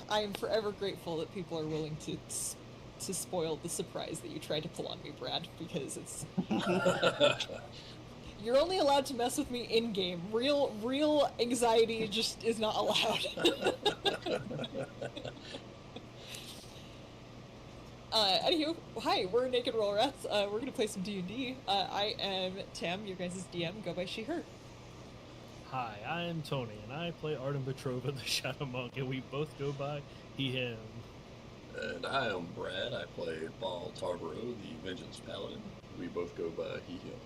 I am forever grateful that people are willing to spoil the surprise that you tried to pull on me, Brad, because it's you're only allowed to mess with me in game. Real anxiety just is not allowed. Anywho, hi, we're Naked Roll Rats. We're gonna play some D&D. I am Tam, your guys' DM. Go by she, her. Hi, I am Tony, and I play Artem Petrova, the Shadow Monk, and we both go by he, him. And I am Brad. I play Ball Tarboro, the Vengeance Paladin. We both go by he, him.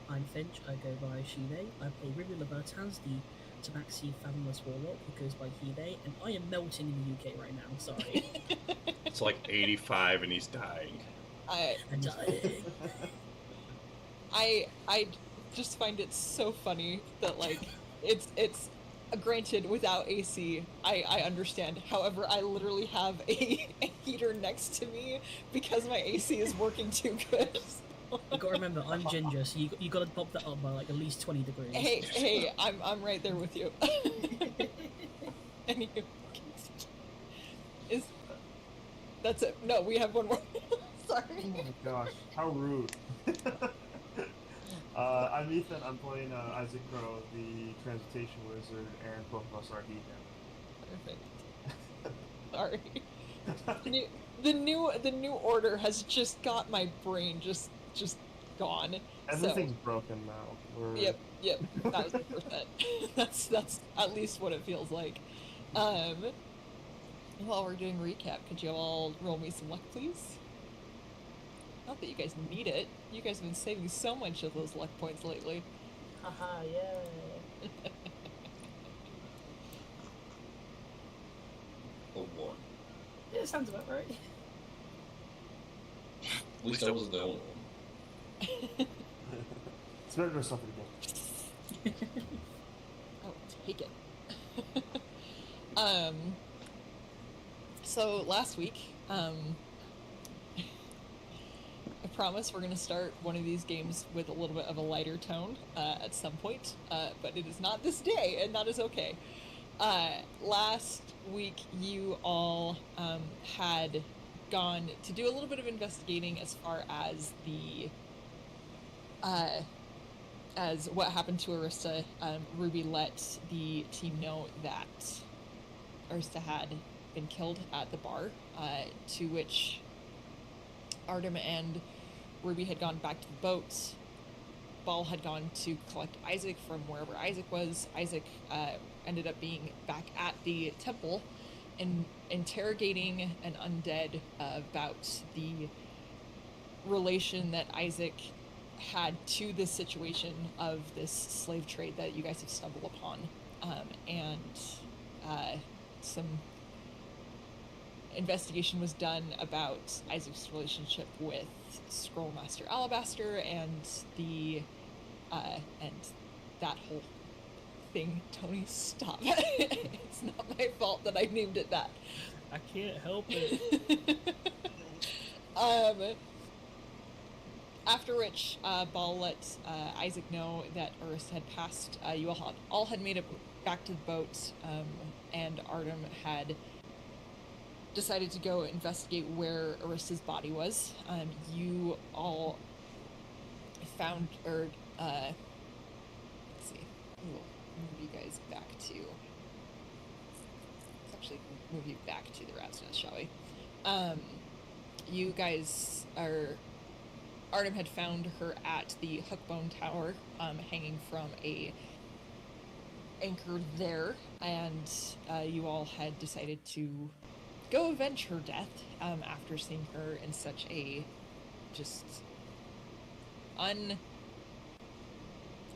I'm Finch. I go by she, they. I play Ruby Libertans, the Tabaxi Fathomless Warlock, who goes by he, they, and I am melting in the UK right now, sorry. It's like 85 and he's dying. I'm dying. I just find it so funny that, like, it's granted, without AC, I understand. However, I literally have a heater next to me because my AC is working too good. You gotta remember, I'm ginger, so you gotta pop that up by like at least 20 degrees. Hey, I'm right there with you. Anyway, that's it. No, we have one more. Sorry. Oh my gosh, how rude. I'm Ethan. I'm playing Isaac Crow, the Transmutation Wizard, and both of us are he, him. Sorry. The new order has just got my brain just gone. Everything's broken now. Yep, 1000%. That's at least what it feels like. While we're doing recap, could you all roll me some luck, please? Not that you guys need it. You guys have been saving so much of those luck points lately. Haha, yeah. Oh, one. Yeah, sounds about right. At least I wasn't the only one. It's better to suffer again. Oh, take it. So last week, I promise we're going to start one of these games with a little bit of a lighter tone at some point, but it is not this day, and that is okay. Last week, you all had gone to do a little bit of investigating as far as the as what happened to Arista. Ruby let the team know that Arista had been killed at the bar, to which Artem and Ruby had gone back to the boat. Ball had gone to collect Isaac from wherever Isaac was. Isaac ended up being back at the temple and interrogating an undead about the relation that Isaac had to this situation of this slave trade that you guys have stumbled upon. And some investigation was done about Isaac's relationship with Scrollmaster Alabaster and the and that whole thing. Tony, stop. It's not my fault that I named it that. I can't help it. After which, Ball let Isaac know that Arista had passed. You all had made it back to the boat, and Artem had decided to go investigate where Arista's body was. You all found, or let's see, we'll move you guys back to. Let's actually move you back to the rat's nest, shall we? You guys are. Artem had found her at the Hookbone Tower, hanging from a anchor there, and you all had decided to go avenge her death after seeing her in such a just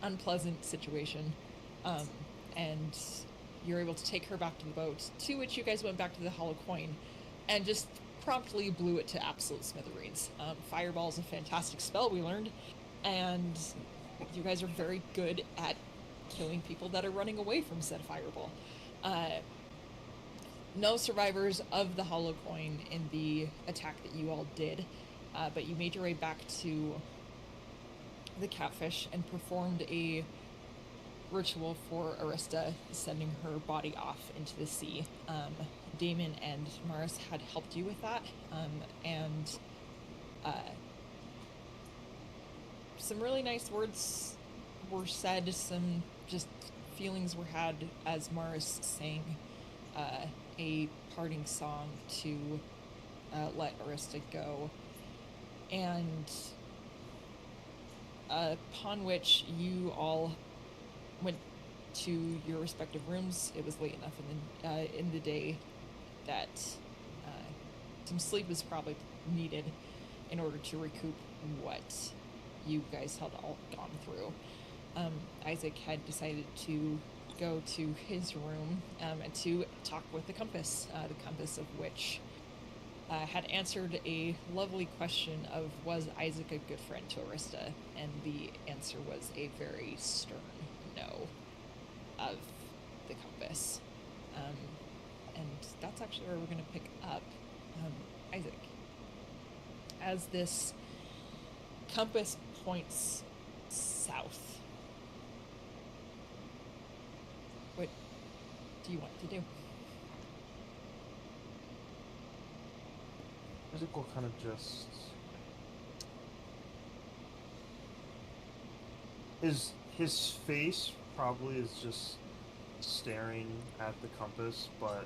unpleasant situation. And you're able to take her back to the boat, to which you guys went back to the Hollow Coin and just promptly blew it to absolute smithereens. Fireball's a fantastic spell, we learned, and you guys are very good at killing people that are running away from said fireball. No survivors of the Hollow Coin in the attack that you all did, but you made your way back to the Catfish and performed a ritual for Arista, sending her body off into the sea. Damon and Maris had helped you with that, and some really nice words were said, some just feelings were had as Maris sang a parting song to let Arista go. And upon which you all went to your respective rooms. It was late enough in the day that some sleep was probably needed in order to recoup what you guys had all gone through. Isaac had decided to go to his room and to talk with the compass of which had answered a lovely question of, was Isaac a good friend to Arista? And the answer was a very stern no of the compass. And that's actually where we're going to pick up. Isaac, as this compass points south, what do you want to do? Isaac will kind of just... His face probably is just staring at the compass, but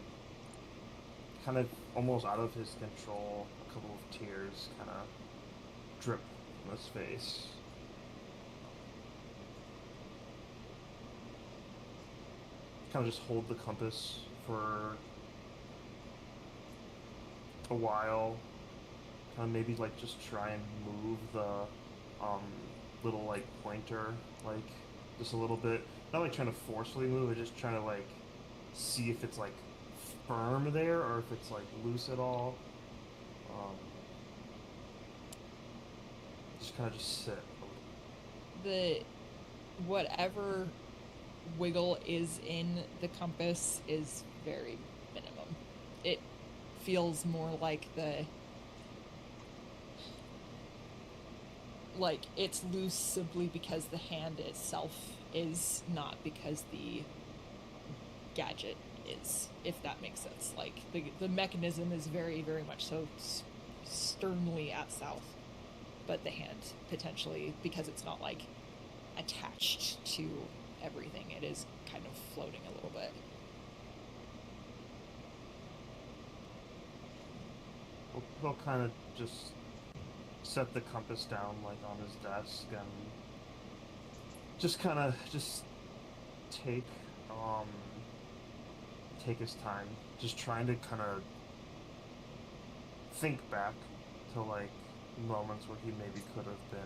kind of almost out of his control, a couple of tears kind of drip from his face. Kind of just hold the compass for a while. Kind of maybe like just try and move the little like pointer like just a little bit. Not like trying to forcefully move it, just trying to like see if it's like firm there or if it's like loose at all. Just kind of just sit. The whatever wiggle is in the compass is very minimum. It feels more like it's loose simply because the hand itself is, not because the gadget is, if that makes sense. Like the mechanism is very, very much so sternly at south, but the hand potentially, because it's not like attached to everything, it is kind of floating a little bit. He'll kind of just set the compass down like on his desk and just kind of just take his time, just trying to kind of think back to like moments where he maybe could have been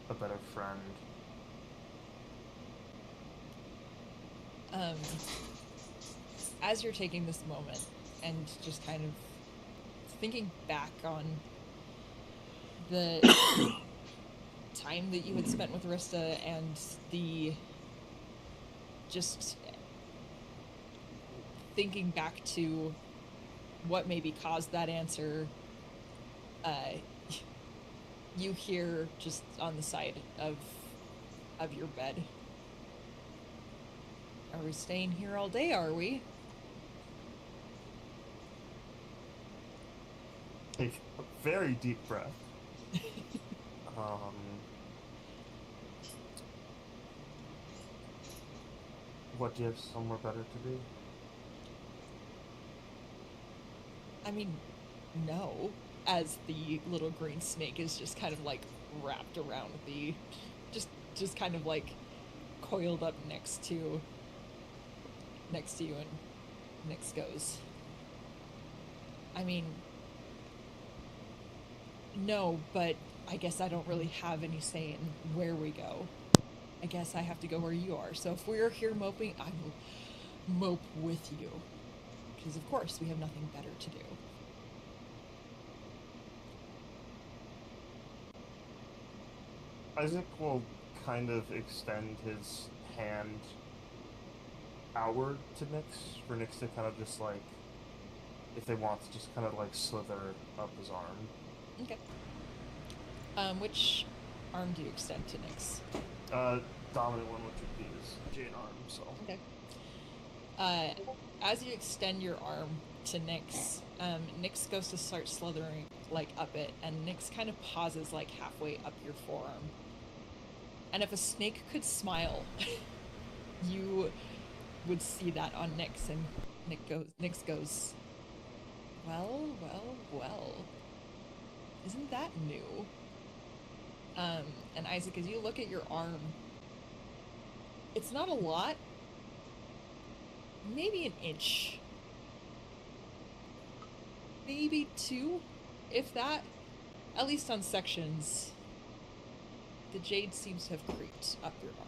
a better friend. As you're taking this moment and just kind of thinking back on the time that you had spent with Arista and the just thinking back to what maybe caused that answer, you hear just on the side of your bed, "Are we staying here all day, are we?" Take a very deep breath. What, do you have somewhere better to be? I mean, no. As the little green snake is just kind of like wrapped around the, just kind of like coiled up next to you, and Nyx goes, "I mean, no, but I guess I don't really have any say in where we go. I guess I have to go where you are. So if we're here moping, I will mope with you. Because of course we have nothing better to do." Isaac will kind of extend his hand outward to Nyx, for Nyx to kind of just like, if they want to just kind of like slither up his arm. Okay. Which arm do you extend to Nyx? dominant one, which would be his Jade arm. So Okay. As you extend your arm to Nyx, Nyx goes to start slithering like up it, and Nyx kind of pauses like halfway up your forearm. And if a snake could smile, you would see that on Nyx, and Nyx goes, well, isn't that new? And Isaac, as you look at your arm, it's not a lot, maybe an inch, maybe 2, if that, at least on sections. The jade seems to have creeped up your arm.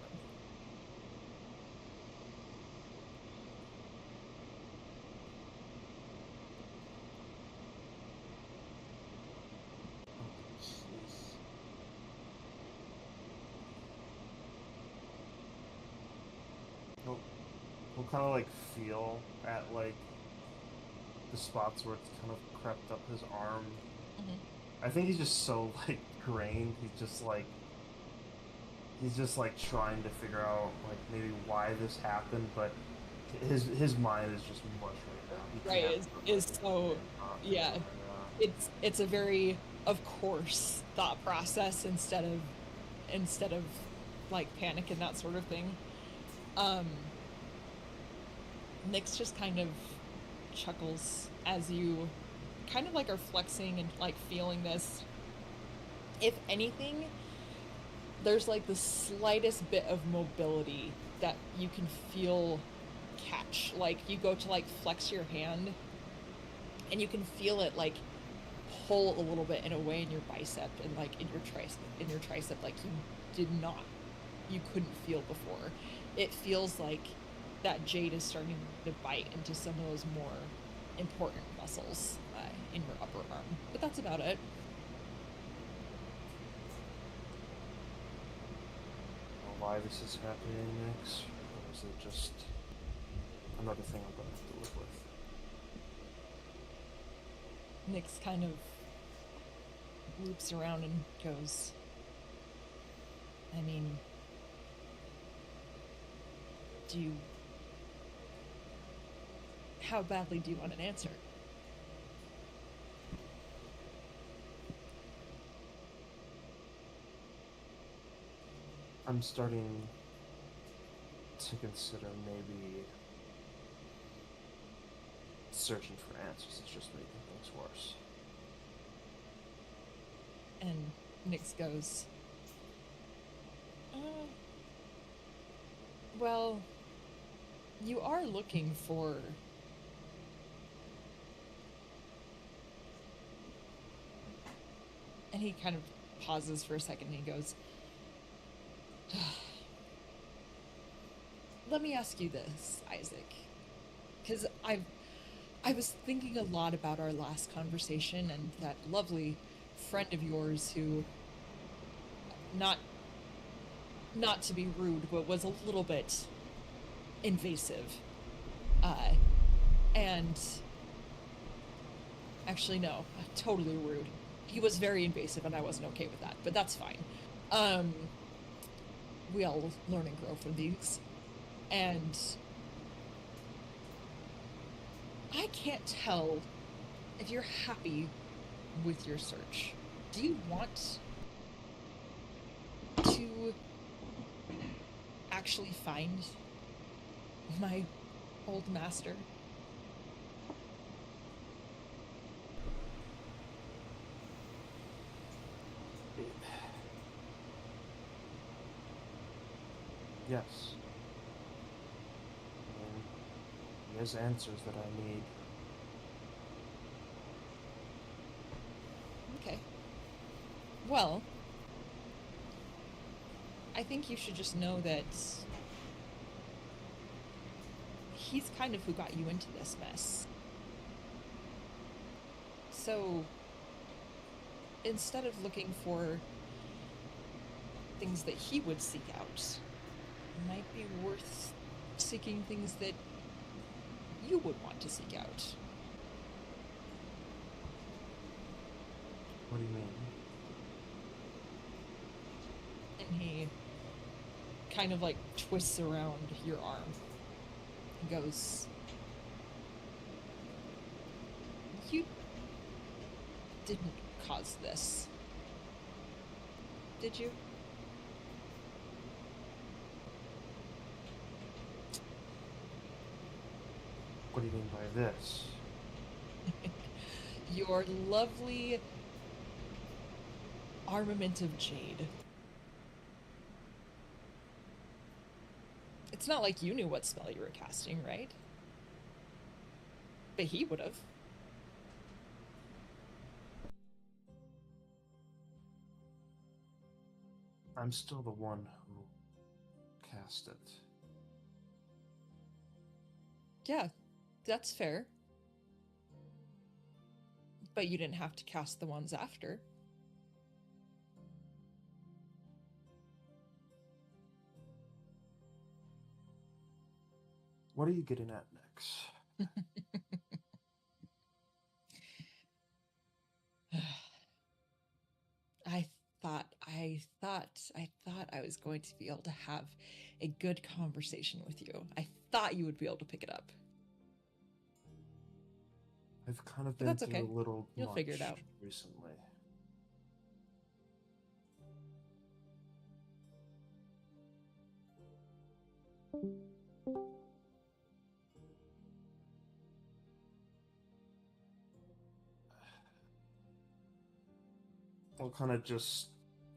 We'll kind of like feel at like the spots where it's kind of crept up his arm. I think he's just so like drained. He's just like trying to figure out like maybe why this happened, but his mind is just mush right now. Right, is so yeah. It's a very of course thought process instead of like panic and that sort of thing. Nyx just kind of chuckles as you kind of like are flexing and like feeling this. If anything, there's like the slightest bit of mobility that you can feel catch. Like you go to like flex your hand and you can feel it like pull a little bit in a way in your bicep and like in your tricep like you couldn't feel before. It feels like that jade is starting to bite into some of those more important muscles in your upper arm. But that's about it. Why this is happening next, or is it just another thing I'm going to have to live with? Nyx kind of loops around and goes, I mean, how badly do you want an answer? I'm starting to consider maybe searching for answers. It's just making things worse. And Nyx goes, well, you are looking for and he kind of pauses for a second and he goes, let me ask you this, Isaac, because I was thinking a lot about our last conversation and that lovely friend of yours who, not to be rude, but was a little bit invasive, and actually no, totally rude. He was very invasive and I wasn't okay with that, but that's fine. We all learn and grow from these. And I can't tell if you're happy with your search. Do you want to actually find my old master? Yes. I mean, he has answers that I need. Okay. Well, I think you should just know that he's kind of who got you into this mess. So, instead of looking for things that he would seek out, it might be worth seeking things that you would want to seek out. What do you mean? And he kind of like twists around your arm and goes, "You didn't cause this, did you?" What do you mean by this? Your lovely armament of jade. It's not like you knew what spell you were casting, right? But he would have. I'm still the one who cast it. Yeah, that's fair. But you didn't have to cast the ones after. What are you getting at next? I thought I was going to be able to have a good conversation with you. I thought you would be able to pick it up. I've kind of But been that's through okay. a little You'll much figure it out. recently.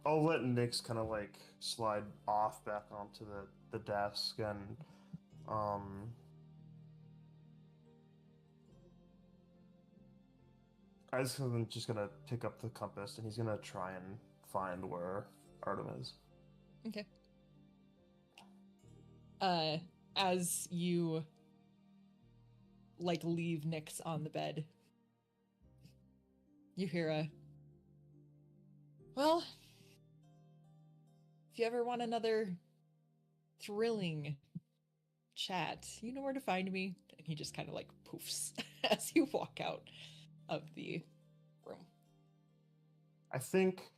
I'll let Nyx kind of like slide off back onto the desk and I'm just gonna pick up the compass and he's gonna try and find where Artem is. Okay. As you like leave Nyx on the bed, you hear a, "Well, if you ever want another thrilling chat, you know where to find me." And he just kind of like poofs as you walk out of the room. I think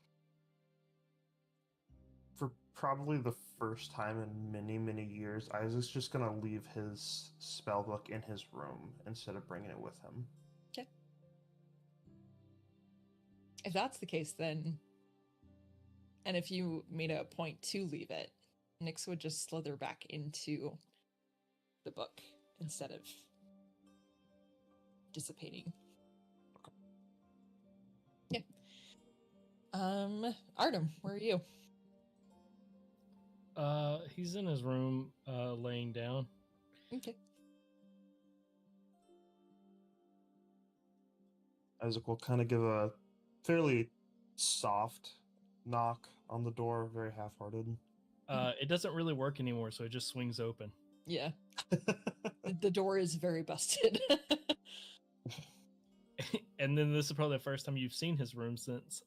for probably the first time in many, many years, Isaac's just gonna leave his spellbook in his room instead of bringing it with him. Okay. If that's the case, then, and if you made a point to leave it, Nyx would just slither back into the book instead of dissipating. Yeah. Artem, where are you? He's in his room, laying down. Okay. Isaac will kind of give a fairly soft knock on the door, very half-hearted. It doesn't really work anymore, so it just swings open. Yeah. The door is very busted. And then this is probably the first time you've seen his room since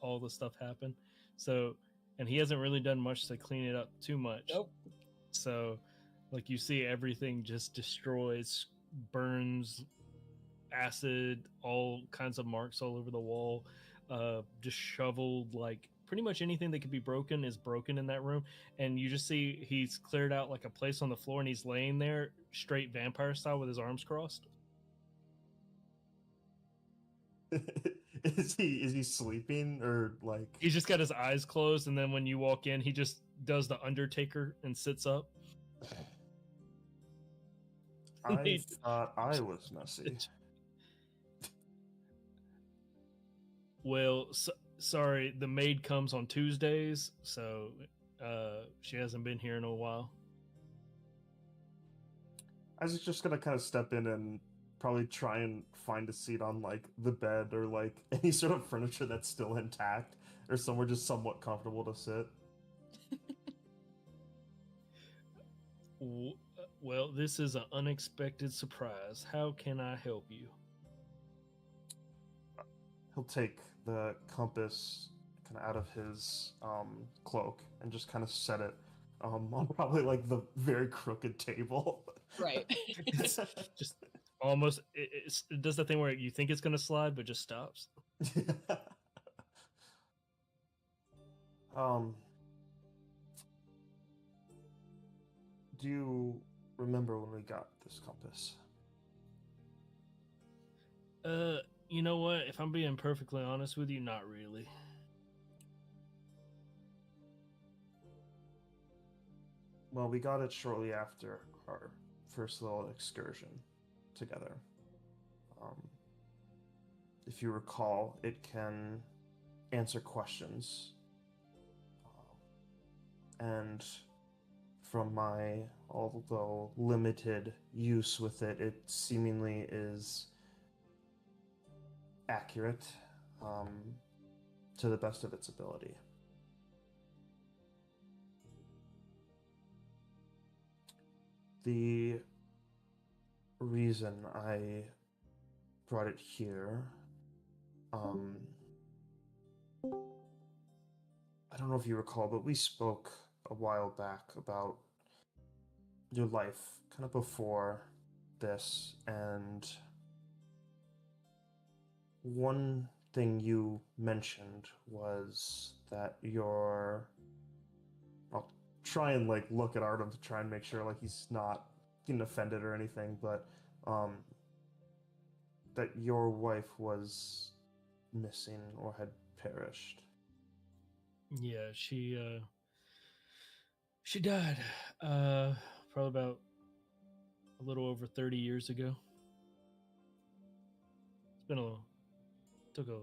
all the stuff happened. So, and he hasn't really done much to clean it up too much. Nope. So, like, you see everything just destroys, burns, acid, all kinds of marks all over the wall, disheveled, like pretty much anything that could be broken is broken in that room. And you just see he's cleared out like a place on the floor and he's laying there straight vampire style with his arms crossed. Is he sleeping or like He's just got his eyes closed, and then when you walk in, he just does the Undertaker and sits up. I thought I was messy. Well, sorry, the maid comes on Tuesdays, so she hasn't been here in a while. I was just gonna kind of step in and probably try and find a seat on like the bed or like any sort of furniture that's still intact or somewhere just somewhat comfortable to sit. Well, this is an unexpected surprise. How can I help you? He'll take the compass kind of out of his cloak and just kind of set it on probably like the very crooked table. Right. Just almost, it does the thing where you think it's going to slide, but just stops. do you remember when we got this compass? You know what? If I'm being perfectly honest with you, not really. Well, we got it shortly after our first little excursion together. If you recall, it can answer questions. And from my, although limited use with it, it seemingly is accurate to the best of its ability. The reason I brought it here, I don't know if you recall, but we spoke a while back about your life kind of before this, and one thing you mentioned was that I'll try and like look at Artem to try and make sure like he's not getting offended or anything, but that your wife was missing or had perished. Yeah, she died probably about a little over 30 years ago. Took a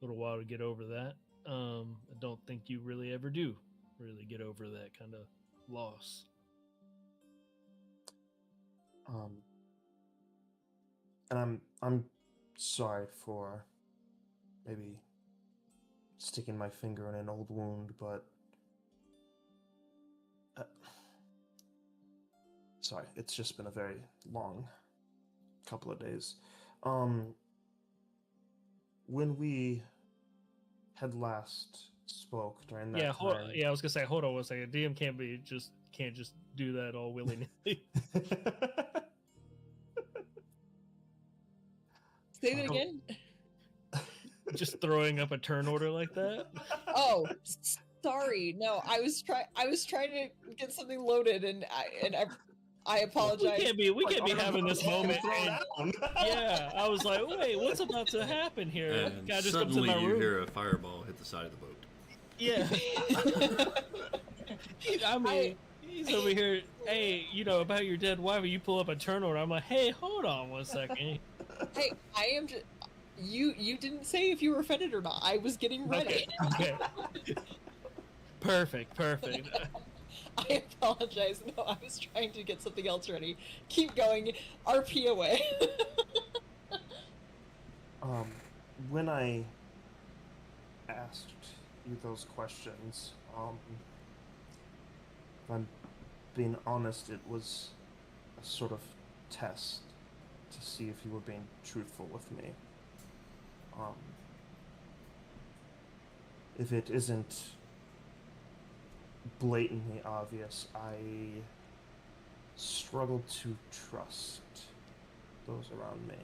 little while to get over that. I don't think you really ever do really get over that kind of loss. And I'm sorry for maybe sticking my finger in an old wound, but sorry, it's just been a very long couple of days. When we had last spoke during that time, I was gonna say, hold on one second. DM can't just do that all willy nilly. Say that again. Just throwing up a turn order like that. Oh, sorry. No, I was trying to get something loaded, and I apologize. We can't be having this moment. Down. Yeah, I was like, wait, what's about to happen here? And Guy just suddenly comes in my you room. hear a fireball hit the side of the boat. Yeah. I mean, he's over here. Hey, about your dead wife. You pull up a turn order. I'm like, hey, hold on one second. Hey, I am just. You didn't say if you were offended or not. I was getting ready. Okay. Perfect. I apologize. No, I was trying to get something else ready. Keep going. RP away. When I asked you those questions, if I'm being honest, it was a sort of test to see if you were being truthful with me. If it isn't blatantly obvious, I struggle to trust those around me.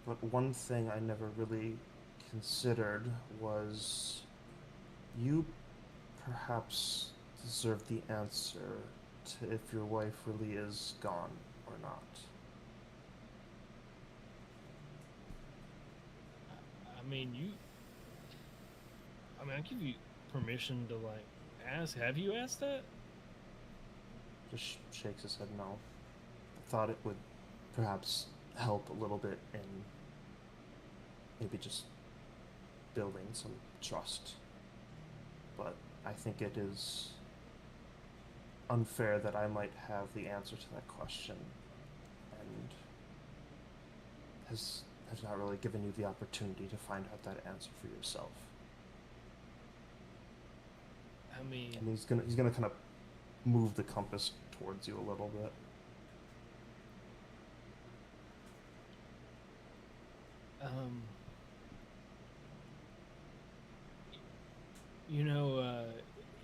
But one thing I never really considered was you perhaps deserve the answer to if your wife really is gone or not. I give you permission to ask. Have you asked that? Just shakes his head no. I thought it would perhaps help a little bit in maybe just building some trust. But I think it is unfair that I might have the answer to that question and has not really given you the opportunity to find out that answer for yourself. And he's gonna kind of move the compass towards you a little bit.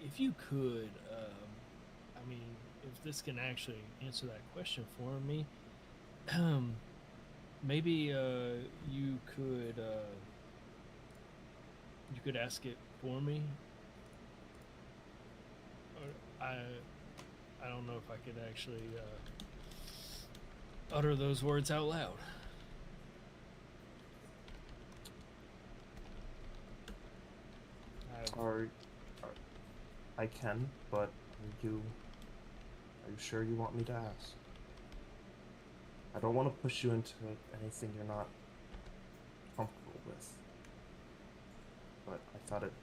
If you could, if this can actually answer that question for me, maybe you could ask it for me. I don't know if I could actually utter those words out loud. Or I can, but are you sure you want me to ask? I don't want to push you into anything you're not comfortable with, but I thought it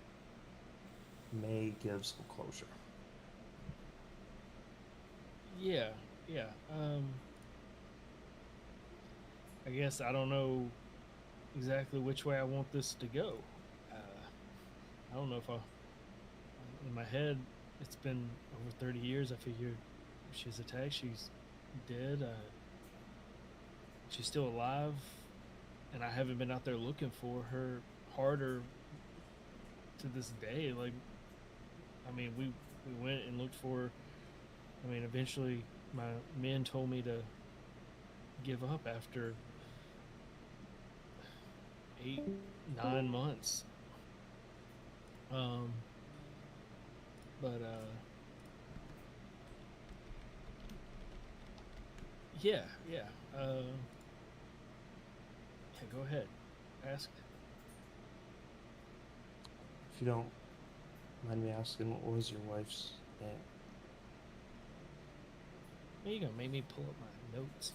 may give some closure. Yeah. I guess I don't know exactly which way I want this to go. I don't know if in my head, it's been over 30 years. I figured she's attacked, she's dead. She's still alive, and I haven't been out there looking for her harder to this day. Like, I mean, we went and looked for her. I mean, eventually my men told me to give up after 8-9 months. But yeah. Go ahead, ask. If you don't mind me asking, what was your wife's name? Are you gonna make me pull up my notes?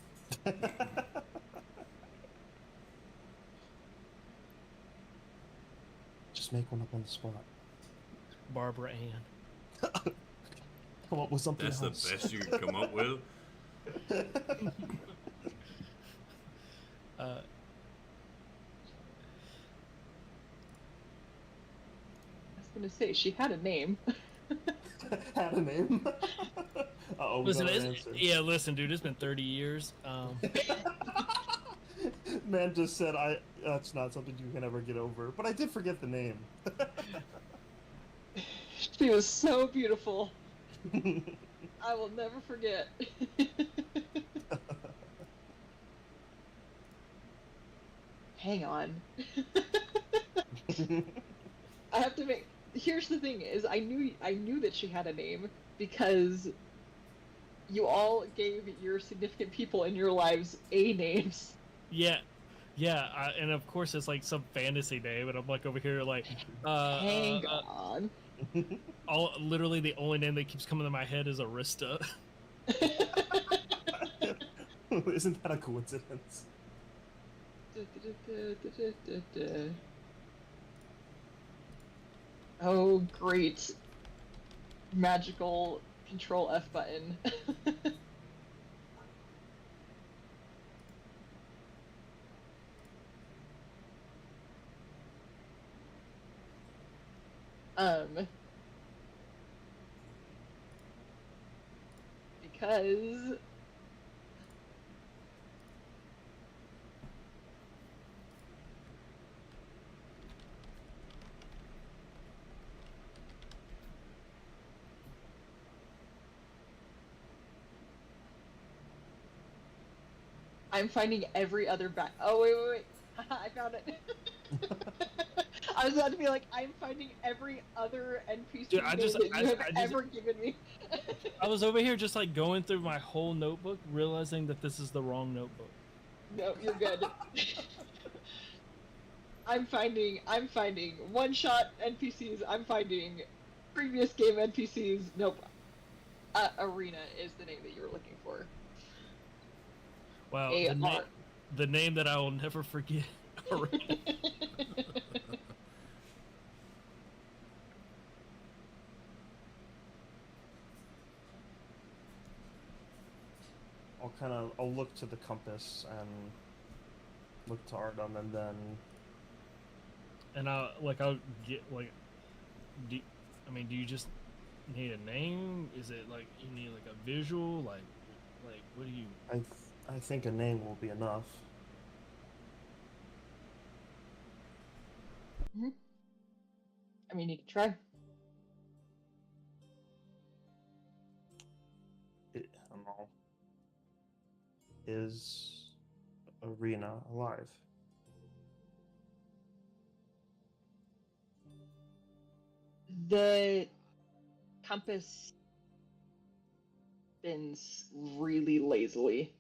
Just make one up on the spot. Barbara Ann. Come up with something That's else. the best you can come up with. I was gonna say she had a name. Had a name. Uh-oh, Listen, answer. listen, dude. It's been 30 years. Man just said, that's not something you can ever get over. But I did forget the name. She was so beautiful. I will never forget. Hang on. I have to make. Here's the thing: is I knew that she had a name because you all gave your significant people in your lives A names. Yeah, and of course it's like some fantasy name, and I'm like over here like, Hang on. Literally the only name that keeps coming to my head is Arista. Isn't that a coincidence? Oh, great. Magical Control F button. Because I'm finding every other Oh, wait. I found it. I was about to be like, I'm finding every other NPC Dude, that you have ever given me. I was over here just like going through my whole notebook, realizing that this is the wrong notebook. No, you're good. I'm finding one-shot NPCs. I'm finding previous game NPCs. Nope. Arena is the name that you were looking for. Wow, the name that I will never forget. Arena. I'll look to the compass and look to Artem, and then. And I'll get like, do you just need a name? Is it like you need like a visual? Like what do you? I think a name will be enough. Mm-hmm. I mean, you can try. I don't know. Is Arena alive? The compass spins really lazily.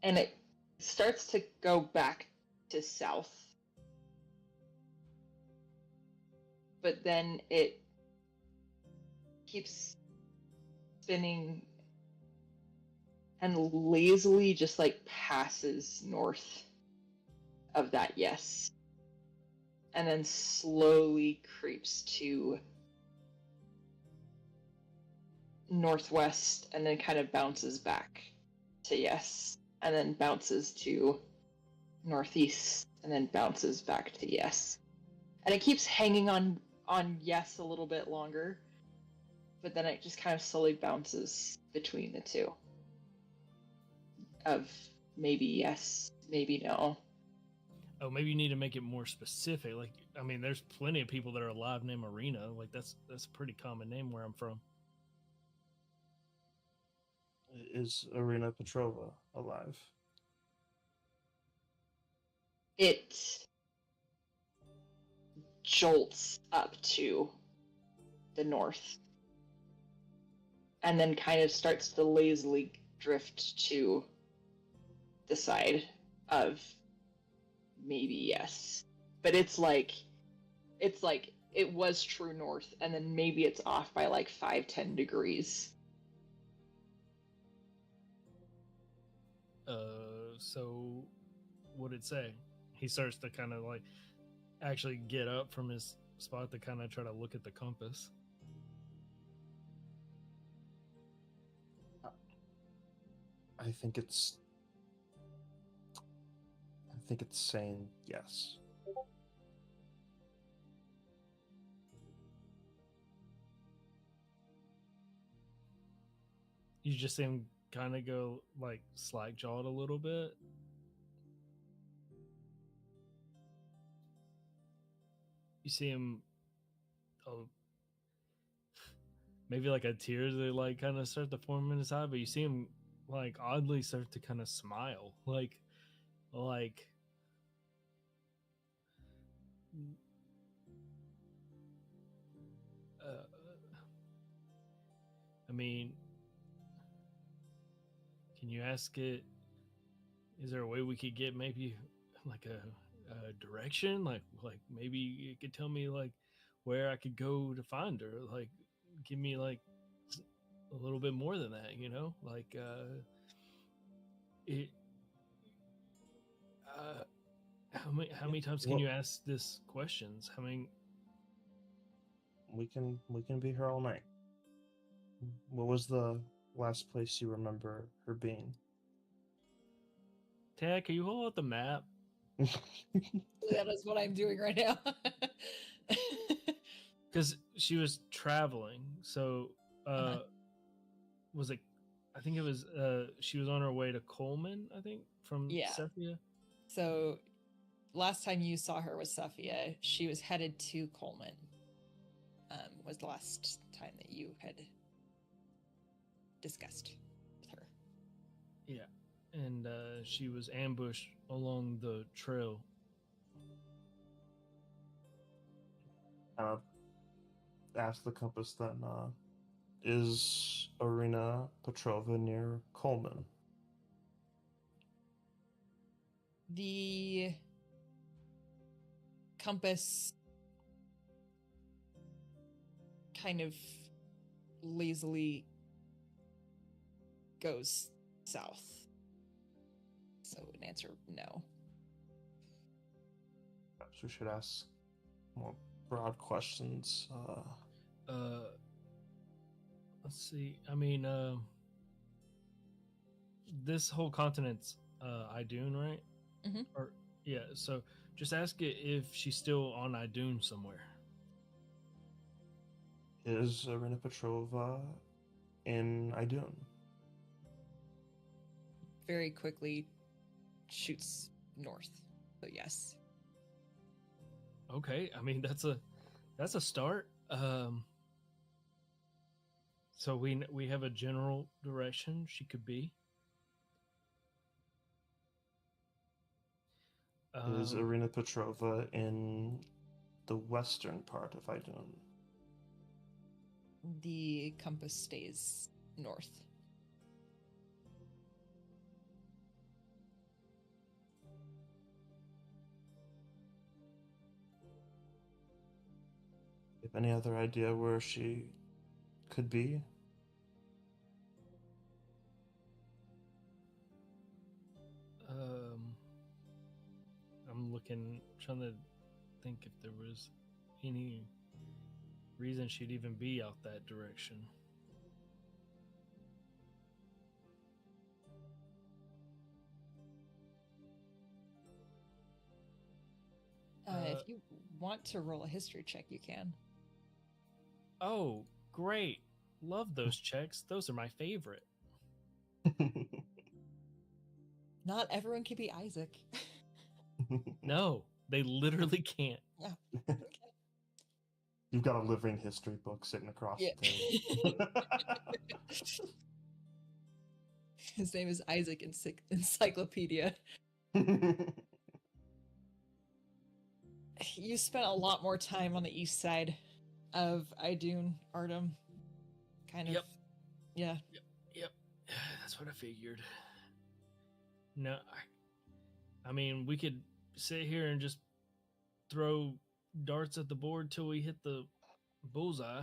And it starts to go back to south. But then it keeps spinning and lazily just like passes north of that yes. And then slowly creeps to northwest and then kind of bounces back to yes. And then bounces to northeast and then bounces back to yes. And it keeps hanging on yes a little bit longer, but then it just kind of slowly bounces between the two. Of maybe yes, maybe no. Oh, maybe you need to make it more specific. Like, I mean, there's plenty of people that are alive named Arena. Like, that's a pretty common name where I'm from. Is Arena Petrova alive? It jolts up to the north and then kind of starts to lazily drift to the side of maybe yes. But it's like it was true north and then maybe it's off by like 5-10 degrees. So what'd it say? He starts to kind of like actually get up from his spot to kind of try to look at the compass. I think it's saying yes. You just see him kind of go like slack jawed a little bit. You see him, oh, maybe like a tears that like kind of start to form in his eye, but you see him like oddly start to kind of smile, like I mean, can you ask it? Is there a way we could get maybe like a direction? Like maybe you could tell me like where I could go to find her. Like, give me like a little bit more than that, you know? Like, it. How many times can you ask this questions? How many? We can be here all night. What was the last place you remember her being? Tad, can you hold out the map? That is what I'm doing right now. Because she was traveling, so was it? I think it was. She was on her way to Coleman. I think from Cephia. So, last time you saw her was Cephia. She was headed to Coleman. Was the last time that you had discussed with her. Yeah, and she was ambushed along the trail. Ask the compass then. Is Arena Petrova near Coleman? The compass kind of lazily goes south. So an answer no. Perhaps we should ask more broad questions. Let's see. I mean, this whole continent's Idun, right? Mm-hmm. Or yeah. So just ask it if she's still on Idun somewhere. Is Arena Petrova in Idun? Very quickly shoots north. So yes. Okay, I mean that's a start. So we have a general direction she could be. Is Arena Petrova in the western part of Idun? The compass stays north. You have any other idea where she could be? I'm looking, trying to think if there was any reason she'd even be out that direction. If you want to roll a history check, you can. Oh, great. Love those checks. Those are my favorite. Not everyone can be Isaac. No, they literally can't. Yeah. Okay. You've got a living history book sitting across Yeah. the table. His name is Isaac Encyclopedia. You spent a lot more time on the east side of Idun, Artem. Kind of. Yep. Yeah. Yep. That's what I figured. No, I mean, we could sit here and just throw darts at the board till we hit the bullseye.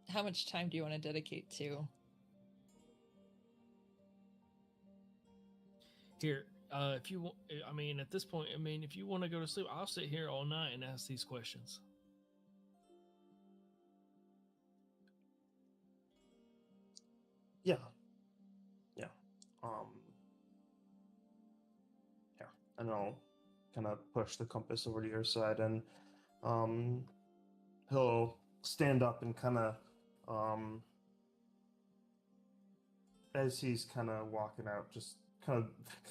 How much time do you want to dedicate to? Here, if you want, I mean, at this point, I mean, if you want to go to sleep, I'll sit here all night and ask these questions. Yeah. Yeah. And I'll kind of push the compass over to your side, and he'll stand up and kind of, as he's kind of walking out, just kind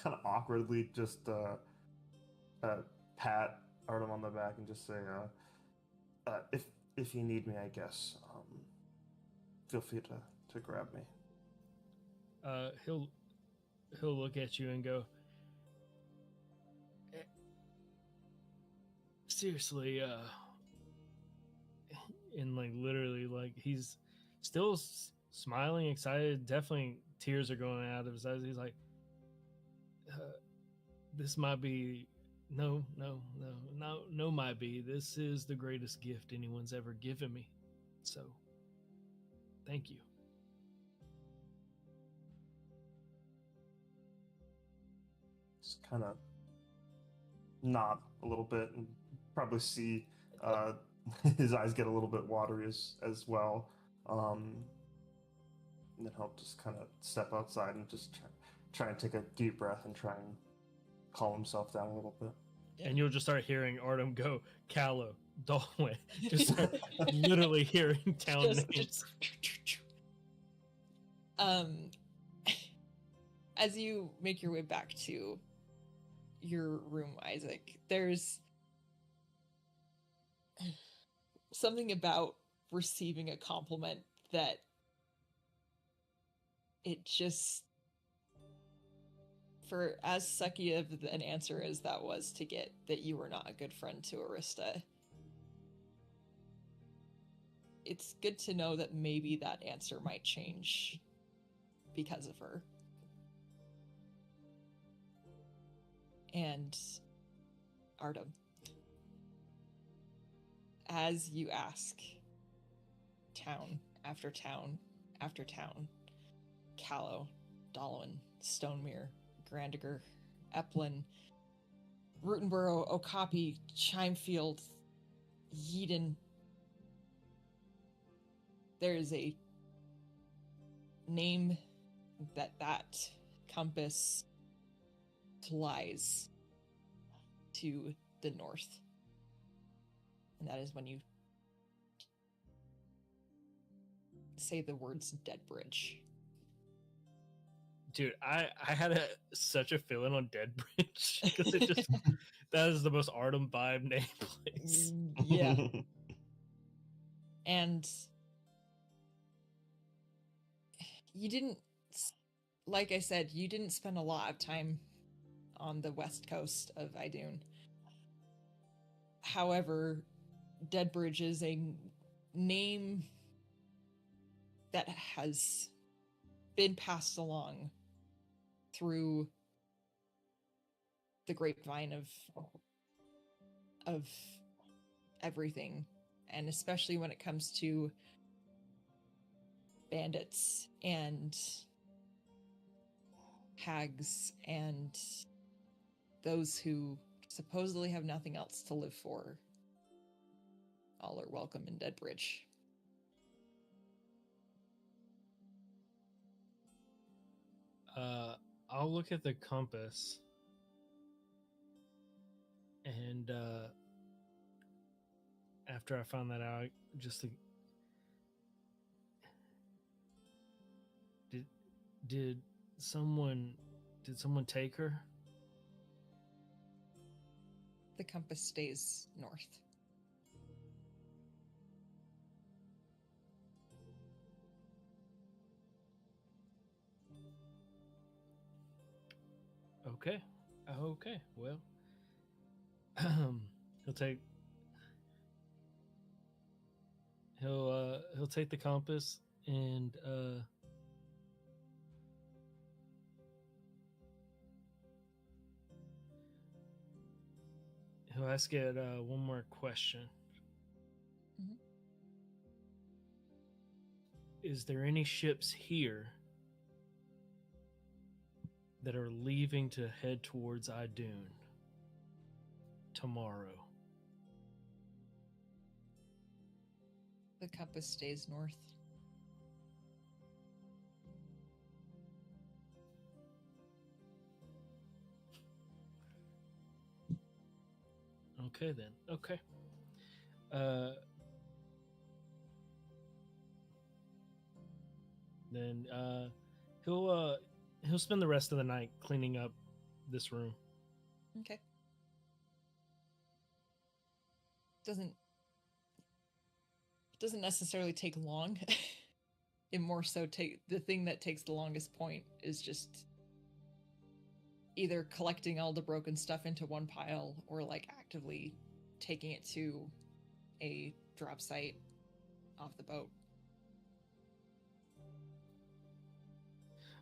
of awkwardly, just pat Artem on the back and just say, if you need me, I guess, feel free to grab me. He'll look at you and go, seriously, and like literally, like he's still smiling, excited. Definitely tears are going out of his eyes. He's like, this might be no might be. This is the greatest gift anyone's ever given me. So thank you. Just kind of nod a little bit and probably see his eyes get a little bit watery as well. And then he'll just kind of step outside and just try and take a deep breath and try and calm himself down a little bit. And you'll just start hearing Artem go, Callow, Dalway. Just start literally hearing town names. As you make your way back to your room, Isaac, there's something about receiving a compliment that it just, for as sucky of an answer as that was to get, that you were not a good friend to Arista, it's good to know that maybe that answer might change because of her. And Artem, as you ask town after town after town, Callow, Dalwyn, Stonemere, Grandiger, Eplin, Rutenborough, Okapi, Chimefield, Yeadon, there is a name that compass flies to the north. And that is when you say the words Dead Bridge. Dude, I had such a feeling on Dead Bridge because it just, that is the most Artem vibe name place. Yeah. And you didn't, like I said, you didn't spend a lot of time on the west coast of Idun. However, Deadbridge is a name that has been passed along through the grapevine of everything, and especially when it comes to bandits and hags and those who supposedly have nothing else to live for. All are welcome in Deadbridge. I'll look at the compass and after I found that out, just to, did someone take her? The compass stays north. Okay. Okay. Well, he'll take the compass and he'll ask it one more question. Mhm. Is there any ships here that are leaving to head towards Idun tomorrow? The compass stays north. Okay then. Okay. Then he'll spend the rest of the night cleaning up this room. Okay. Doesn't necessarily take long. It more so the thing that takes the longest point is just either collecting all the broken stuff into one pile or like actively taking it to a drop site off the boat.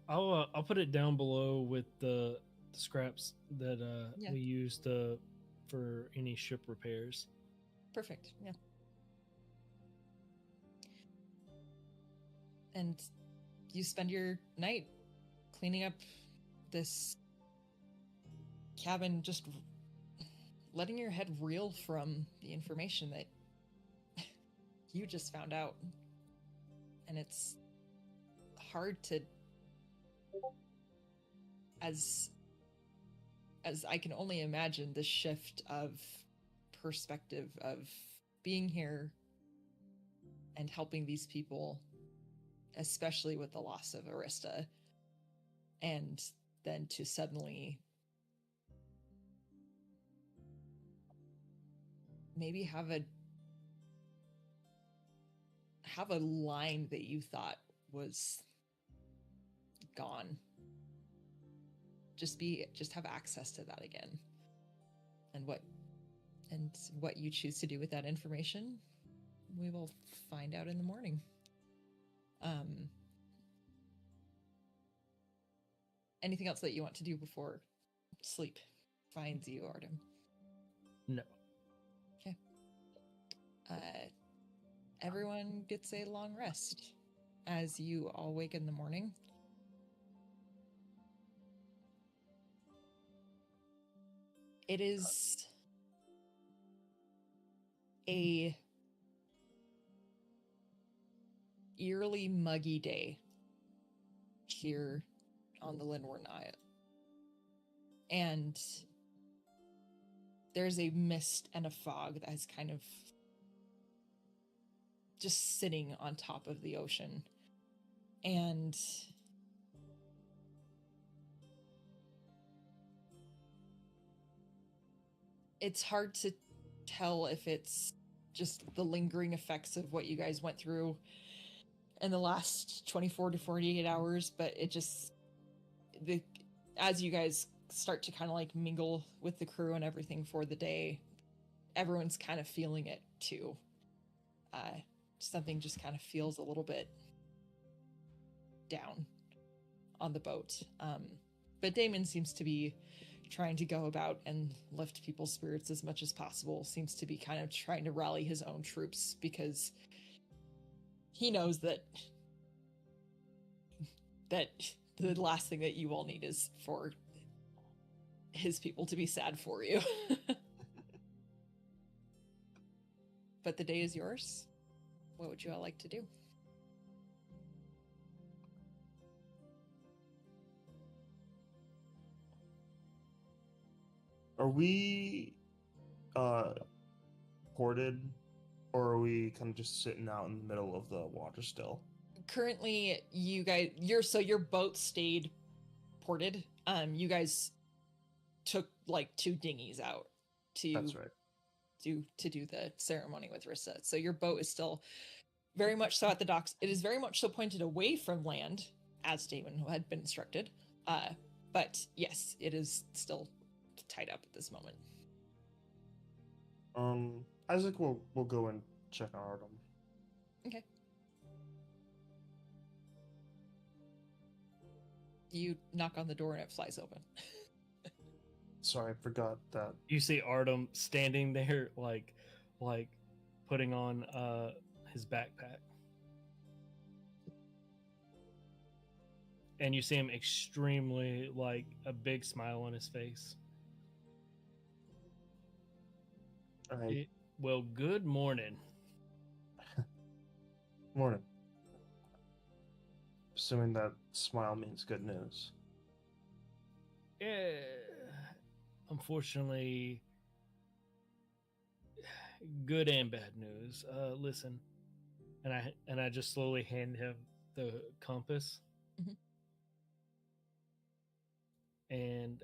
I'll put it down below with the scraps that Yeah. we used for any ship repairs. Perfect. Yeah. And you spend your night cleaning up this cabin, just letting your head reel from the information that you just found out. And it's hard to, as I can only imagine, the shift of perspective of being here and helping these people, especially with the loss of Arista, and then to suddenly maybe have a line that you thought was gone. Just have access to that again. And what you choose to do with that information, we will find out in the morning. Anything else that you want to do before sleep finds you, Artem? No. Okay. Everyone gets a long rest as you all wake in the morning. It is a eerily muggy day here on the Lindward Isle. And there's a mist and a fog that is kind of just sitting on top of the ocean. And it's hard to tell if it's just the lingering effects of what you guys went through in the last 24 to 48 hours, but as you guys start to kind of like mingle with the crew and everything for the day, everyone's kind of feeling it too. Something just kind of feels a little bit down on the boat. But Damon seems to be trying to go about and lift people's spirits as much as possible, seems to be kind of trying to rally his own troops, because he knows that the last thing that you all need is for his people to be sad for you. But the day is yours. What would you all like to do? Are we ported, or are we kind of just sitting out in the middle of the water still? Currently, you guys, your boat stayed ported. You guys took like 2 dinghies out to That's right. to do the ceremony with Rissa. So your boat is still very much so at the docks. It is very much so pointed away from land, as Damon had been instructed. But yes, it is still tied up at this moment. Isaac will go and check on Artem. Okay. You knock on the door and it flies open. Sorry, I forgot that. You see Artem standing there, like putting on his backpack, and you see him extremely, like, a big smile on his face. All right. Well, good morning. Morning. Assuming that smile means good news. Yeah, unfortunately, good and bad news. Listen, and I just slowly hand him the compass, Mhm. and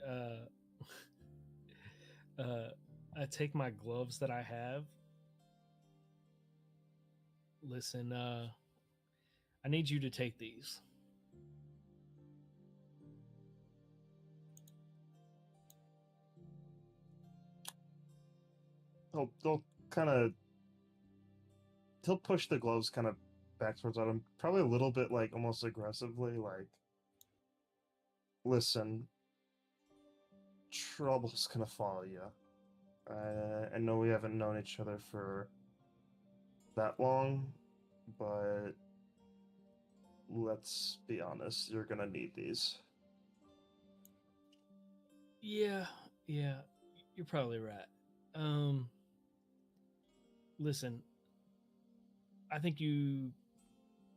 I take my gloves that I have. Listen, I need you to take these. They'll kind of. He'll push the gloves kind of back towards Autumn, probably a little bit, like, almost aggressively, like, listen, trouble's gonna follow you. I know we haven't known each other for that long, but let's be honest, you're gonna need these. Yeah, you're probably right. Listen, I think you,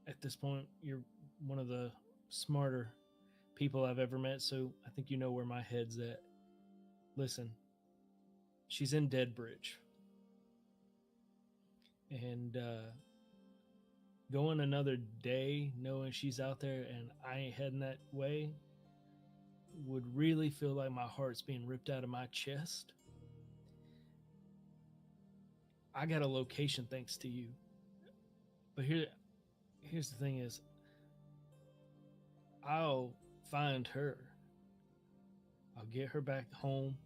at this point, you're one of the smarter people I've ever met, so I think you know where my head's at. Listen, she's in Deadbridge. And going another day knowing she's out there and I ain't heading that way would really feel like my heart's being ripped out of my chest. I got a location thanks to you. But here's the thing is, I'll find her. I'll get her back home,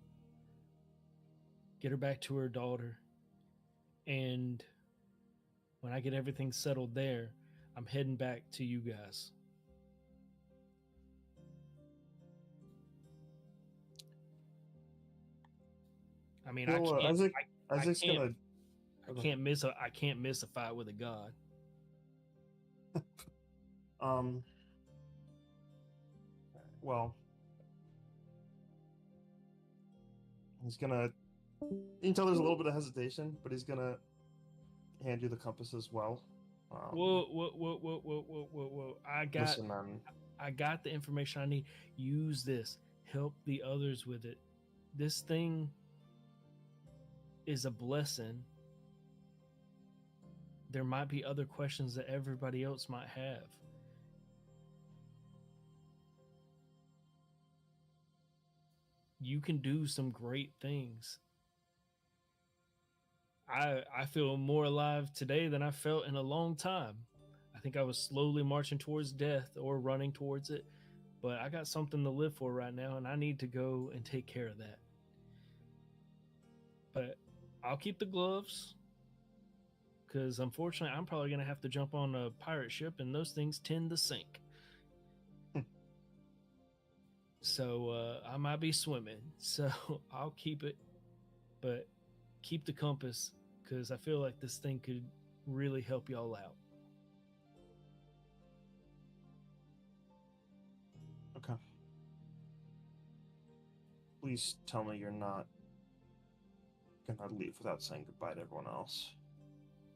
get her back to her daughter, and when I get everything settled there, I'm heading back to you guys. I mean, Well, I can't. Isaac's gonna. I can't miss a fight with a god. Well, he's gonna. You can tell there's a little bit of hesitation, but he's gonna hand you the compass as well. Whoa! Listen, man. I got the information I need. Use this. Help the others with it. This thing is a blessing. There might be other questions that everybody else might have. You can do some great things. I feel more alive today than I felt in a long time. I think I was slowly marching towards death or running towards it, but I got something to live for right now, and I need to go and take care of that. But I'll keep the gloves, because unfortunately I'm probably going to have to jump on a pirate ship, and those things tend to sink. So I might be swimming. So I'll keep it, but keep the compass because I feel like this thing could really help y'all out. Okay. Please tell me you're not gonna leave without saying goodbye to everyone else.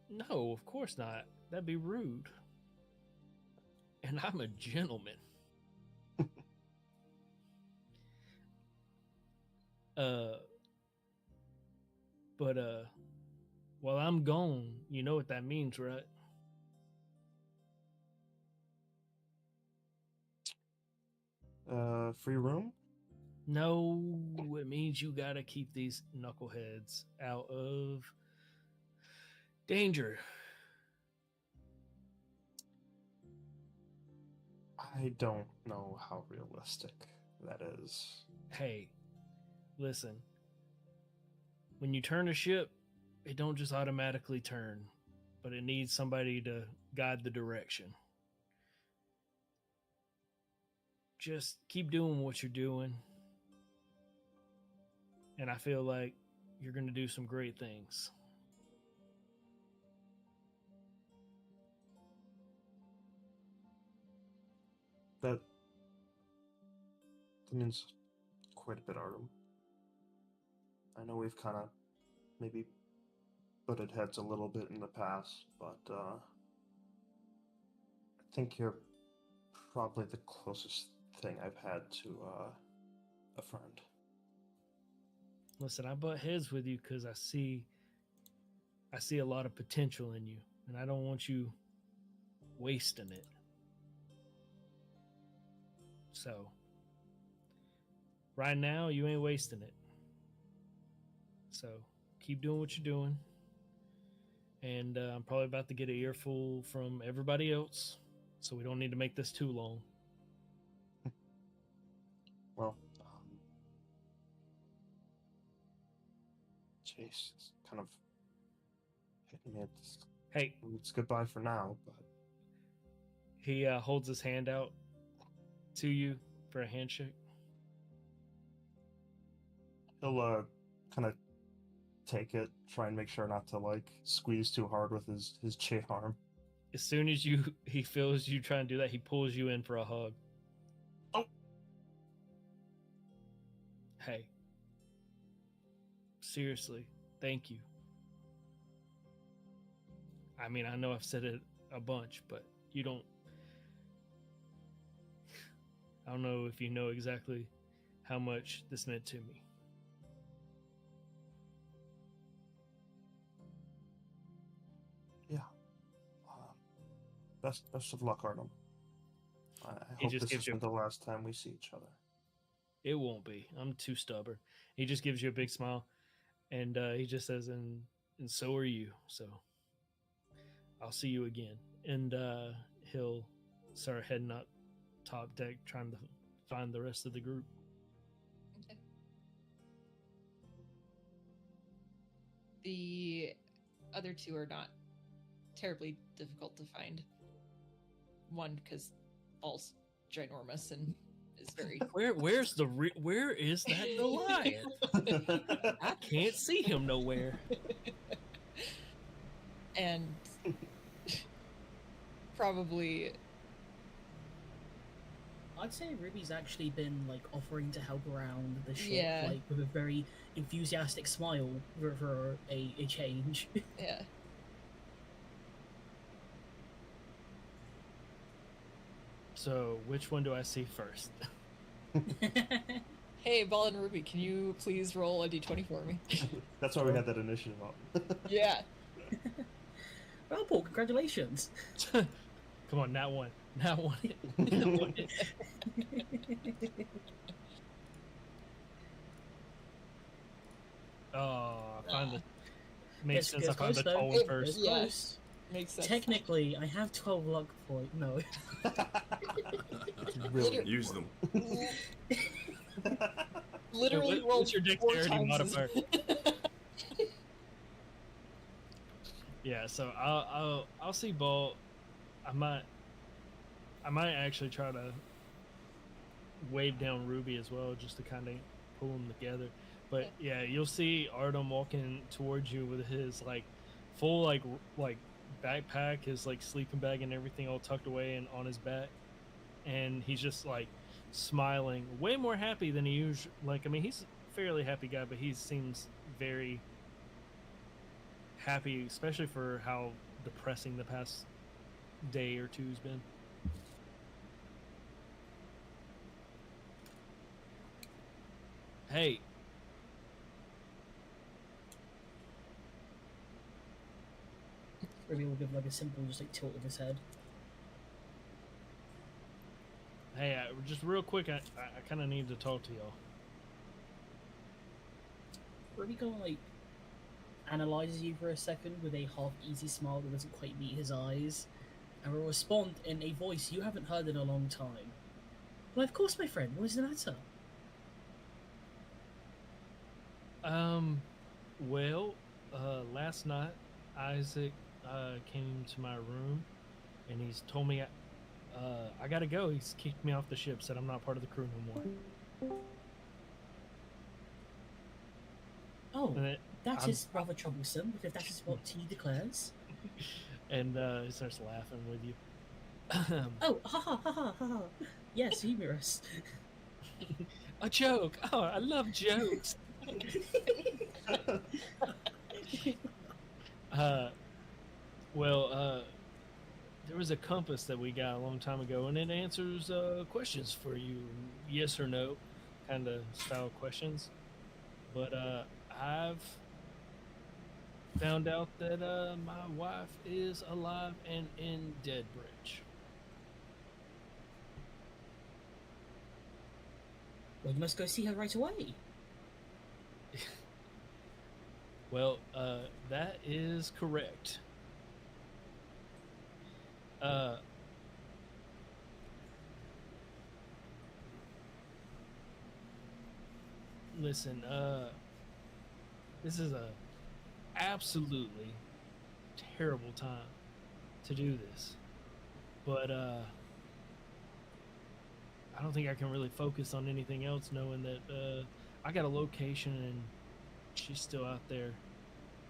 No, of course not. That'd be rude. And I'm a gentleman. But while I'm gone, you know what that means, right? Free room? No, it means you gotta keep these knuckleheads out of danger. I don't know how realistic that is. Hey, listen. When you turn a ship, it don't just automatically turn, but it needs somebody to guide the direction. Just keep doing what you're doing. And I feel like you're going to do some great things. That means quite a bit, Artem. I know we've kind of maybe butted heads a little bit in the past, but I think you're probably the closest thing I've had to a friend. Listen, I butt heads with you because I see a lot of potential in you, and I don't want you wasting it. So, right now, you ain't wasting it. So, keep doing what you're doing. And I'm probably about to get an earful from everybody else, so we don't need to make this too long. Well, Chase, it's kind of hitting me. Hey, it's goodbye for now, but he holds his hand out to you for a handshake. he'll kind of take it, try and make sure not to like squeeze too hard with his J arm. As soon as he feels you try and do that, he pulls you in for a hug. Oh. Hey. Seriously, thank you. I mean, I know I've said it a bunch, but you don't... I don't know if you know exactly how much this meant to me. Yeah. Best of luck, Artem. I He hope just this gives you isn't the last time we see each other. It won't be. I'm too stubborn. He just gives you a big smile, and he just says, and so are you. So I'll see you again. And he'll start heading up top deck, trying to find the rest of the group. Okay. The other two are not terribly difficult to find. One, because Ball's ginormous and is very... Where is that Goliath? I can't see him nowhere. And probably... I'd say Ruby's actually been like offering to help around the ship, Yeah. like with a very enthusiastic smile for a change. Yeah. So which one do I see first? Hey, Ball and Ruby, can you please roll a d20 for me? That's why we had that initiative up. Yeah. Well, Paul, congratulations. Come on, not one. Oh, I found it. Makes sense. I found the tall one first. Yes. Makes sense. Technically, I have 12 luck points. No. Really? Use them. Literally What's rolled your 4 dexterity times. modifier? Yeah, so I'll see Ball. I might actually try to wave down Ruby as well, just to kind of pull them together. But yeah, you'll see Artem walking towards you with his like full like backpack, his like sleeping bag and everything all tucked away and on his back, and he's just like smiling, way more happy than he usually. Like, I mean, he's a fairly happy guy, but he seems very happy, especially for how depressing the past day or two's been. Hey, Ruby will give like a simple just like tilt of his head. hey, just real quick, I kind of need to talk to y'all. Ruby kind of like analyzes you for a second with a half easy smile that doesn't quite meet his eyes, and will respond in a voice you haven't heard in a long time. Well, of course, my friend. What is the matter? Well, last night Isaac came to my room, and he's told me I gotta go. He's kicked me off the ship, said I'm not part of the crew no more. Oh, And that I'm- is rather troublesome, if that is what he declares. and he starts laughing with you. Oh, ha ha ha ha ha ha. Yes, humorous. A joke. Oh, I love jokes. Well, there was a compass that we got a long time ago, and it answers questions for you, yes or no, kind of style questions. But I've found out that my wife is alive and in Deadbridge. Well, you must go see her right away. Well, that is correct. Listen, this is a absolutely terrible time to do this, but I don't think I can really focus on anything else, knowing that I got a location and she's still out there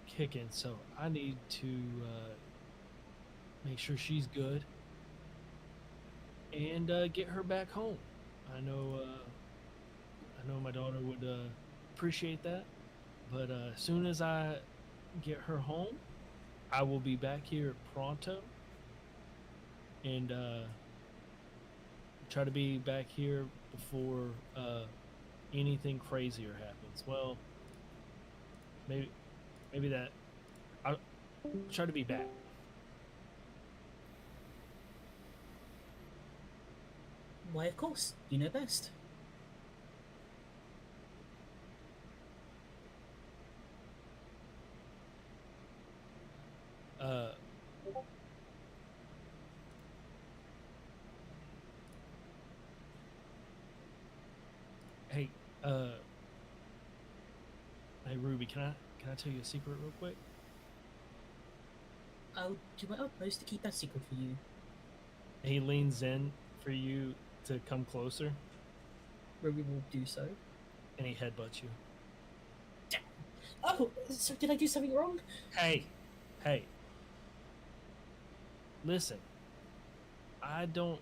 kicking. So I need to make sure she's good and get her back home. I know my daughter would appreciate that, but as soon as I get her home, I will be back here pronto and try to be back here before anything crazier happens. Well, maybe that I'll try to be back. Why, of course. You know best. Uh, hey, hey Ruby, can I tell you a secret real quick? I'll do my utmost to keep that secret for you. He leans in for you to come closer, Ruby will do so. and he headbutts you. Oh, so did I do something wrong? Hey, listen. I know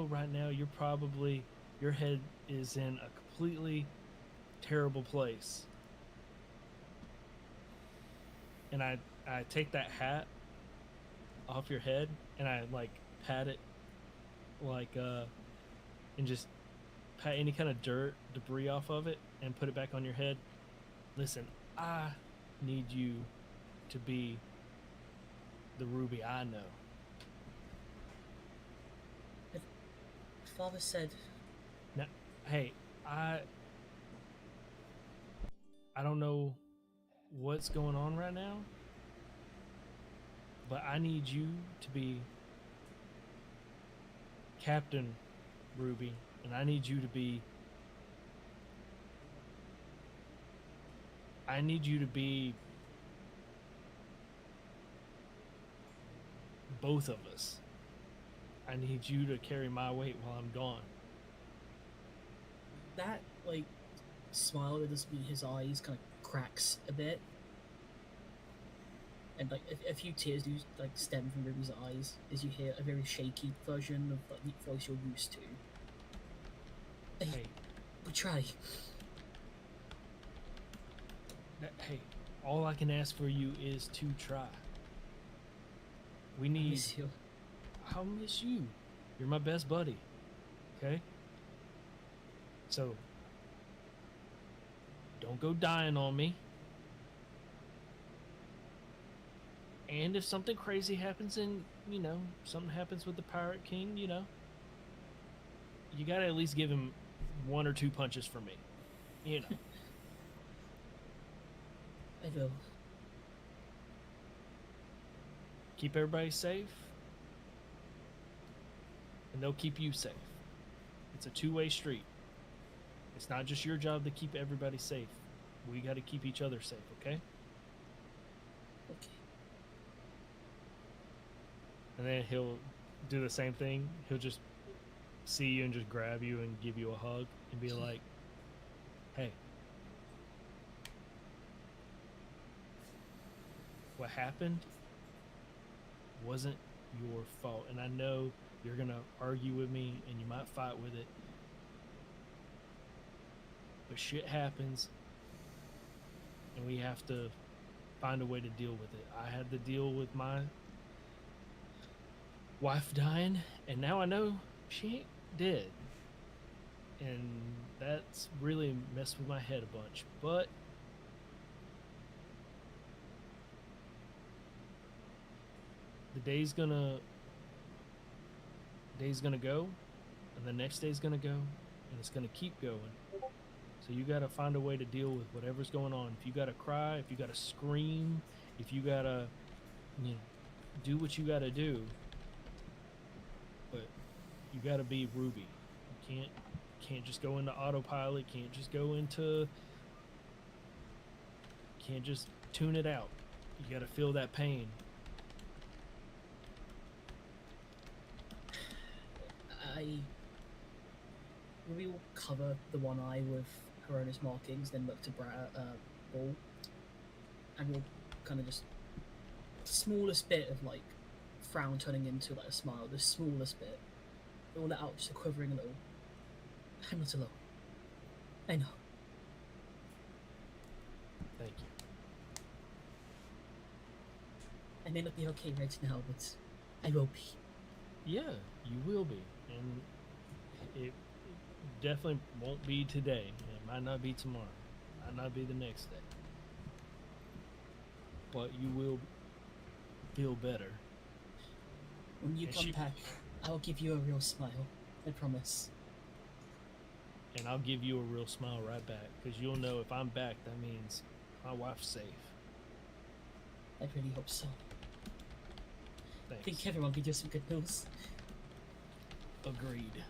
right now your head is in a completely terrible place. And I take that hat off your head and I like pat it like and just pat any kind of dirt, debris off of it and put it back on your head. Listen, I need you to be the Ruby I know. Father said, Now, hey, I don't know what's going on right now, but I need you to be Captain Ruby, and I need you to be both of us. I need you to carry my weight while I'm gone. that like smile that doesn't meet his eyes kind of cracks a bit, and like a few tears do like stem from Ruby's eyes as you hear a very shaky version of like the voice you're used to. Hey, We try. hey, all I can ask for you is to try. We I need. miss you. I'll miss you. You're my best buddy. Okay? So, don't go dying on me. And if something crazy happens and, something happens with the Pirate King, you gotta at least give him 1 or 2 punches for me. I will. Keep everybody safe. And they'll keep you safe. It's a two-way street. It's not just your job to keep everybody safe. We got to keep each other safe, okay? Okay. And then he'll do the same thing. He'll just see you and just grab you and give you a hug and be like, hey, what happened wasn't your fault. And I know you're going to argue with me and you might fight with it. But shit happens and we have to find a way to deal with it. I had to deal with my wife dying, and now I know she ain't dead. And that's really messed with my head a bunch. But the day's gonna go, and the next day's gonna go, and it's gonna keep going. So you gotta find a way to deal with whatever's going on. If you gotta cry, if you gotta scream, if you gotta, do what you gotta do. But you gotta be Ruby. You can't just go into autopilot. Can't just tune it out. You gotta feel that pain. Ruby will cover the one eye with her honest markings, then look to Ball, and will kind of just the smallest bit of like frown turning into like a smile, the smallest bit. It will let out just a quivering little. I'm not alone. I know. Thank you. I may not be okay right now, but I will be. Yeah, you will be, and it definitely won't be today. It might not be tomorrow. It might not be the next day. But you will feel better. When you And come back, I'll give you a real smile. I promise. And I'll give you a real smile right back, because you'll know if I'm back, that means my wife's safe. I really hope so. Thanks. I think everyone could use some good news. Agreed.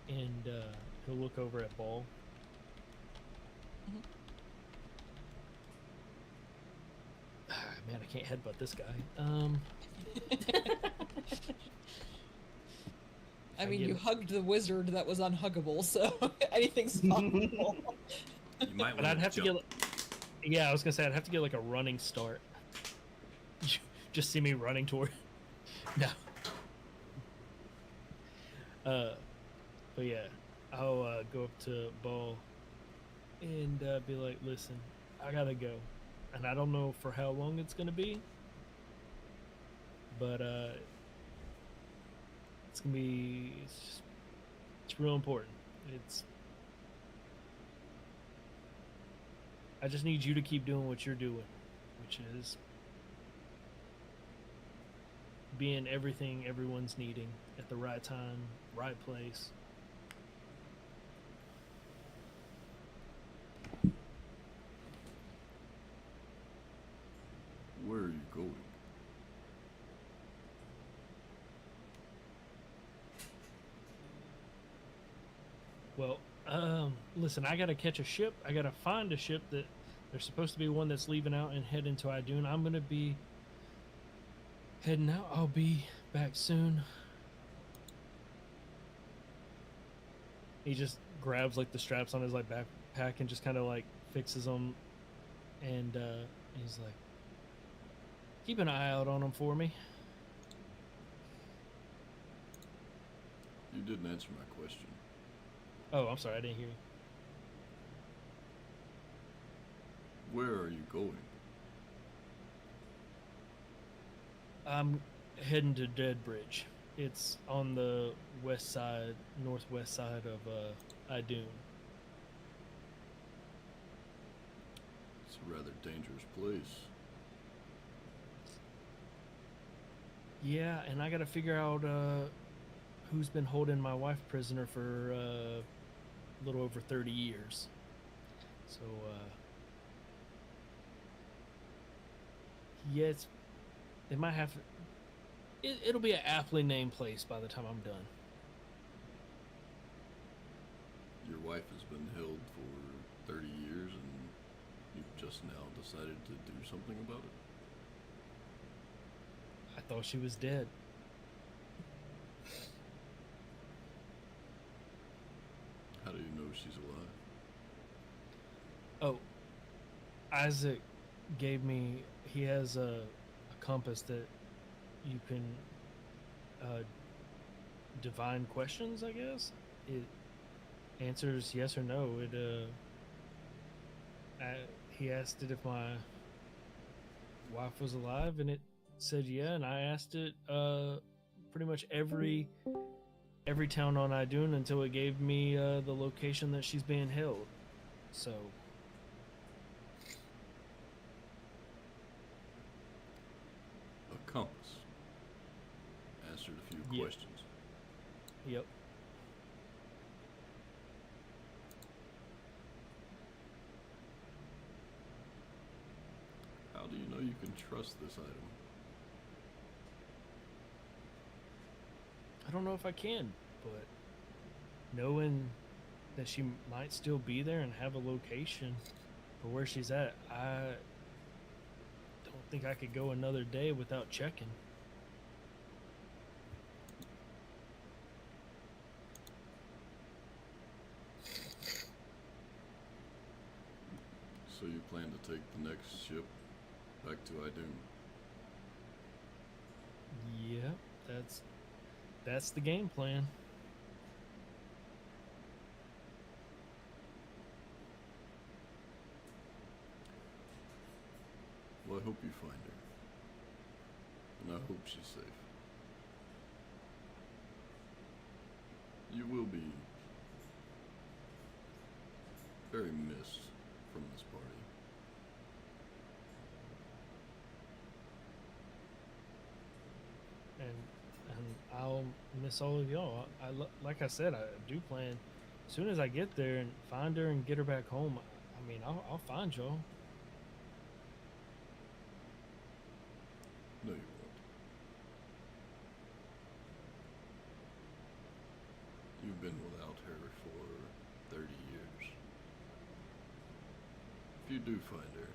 And he'll look over at Ball. Man, I can't headbutt this guy. I mean, you hugged the wizard that was unhuggable, so anything's possible. You might But want I'd have to jump. yeah, I was gonna say I'd have to get like a running start. Just see me running toward. No. But yeah, I'll go up to Ball and be like, "Listen, I gotta go, and I don't know for how long it's gonna be, but it's gonna be it's real important. I just need you to keep doing what you're doing, which is being everything everyone's needing at the right time, right place." Where are you going? Well, listen, I gotta catch a ship. I gotta find a ship that there's supposed to be one that's leaving out and heading to Idun. I'm gonna be heading out. I'll be back soon. He just grabs like the straps on his like backpack and just kind of like fixes them, and he's like, "Keep an eye out on them for me." You didn't answer my question. Oh, I'm sorry, I didn't hear you. Where are you going? I'm heading to Deadbridge. It's on the west side, northwest side of Idun. It's a rather dangerous place. Yeah, and I gotta figure out who's been holding my wife prisoner for a little over 30 years. So, yeah, they might have. It'll be an aptly named place by the time I'm done. Your wife has been held for 30 years and you've just now decided to do something about it? I thought she was dead. How do you know she's alive? Oh, Isaac gave me. He has a compass that you can divine questions. I guess it answers yes or no. He asked it if my wife was alive, and it said yeah. And I asked it pretty much every town on Idun until it gave me the location that she's being held. So. A compass. Answered a few Yep. questions. Yep. How do you know you can trust this item? I don't know if I can, but knowing that she might still be there and have a location for where she's at, I don't think I could go another day without checking. So you plan to take the next ship back to Idun? Yeah, that's the game plan. Well, I hope you find her. And I hope she's safe. You will be very missed from this party. And I'll miss all of y'all. Like I said, I do plan. As soon as I get there and find her and get her back home, I mean, I'll find y'all. No, you won't. You've been without her for 30 years. If you do find her,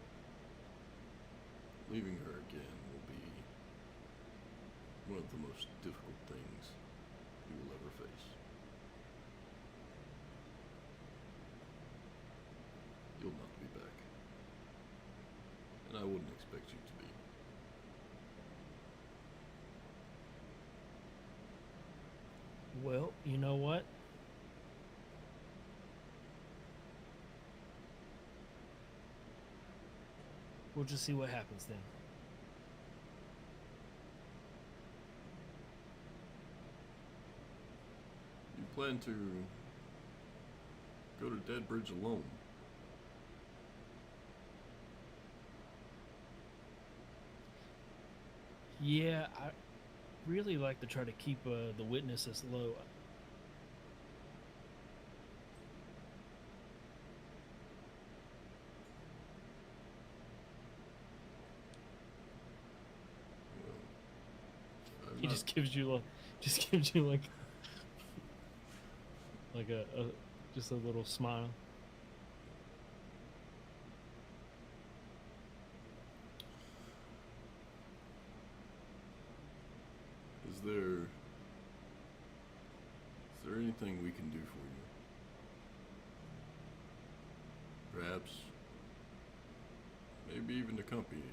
leaving her again will be one of the most difficult things you will ever face. You'll not be back. And I wouldn't expect you to be. Well, you know what? We'll just see what happens then. You plan to go to Deadbridge alone? Yeah, I really like to try to keep the witnesses low. Well, He just gives you like like a just a little smile. Is there anything we can do for you? perhaps, maybe even to accompany you.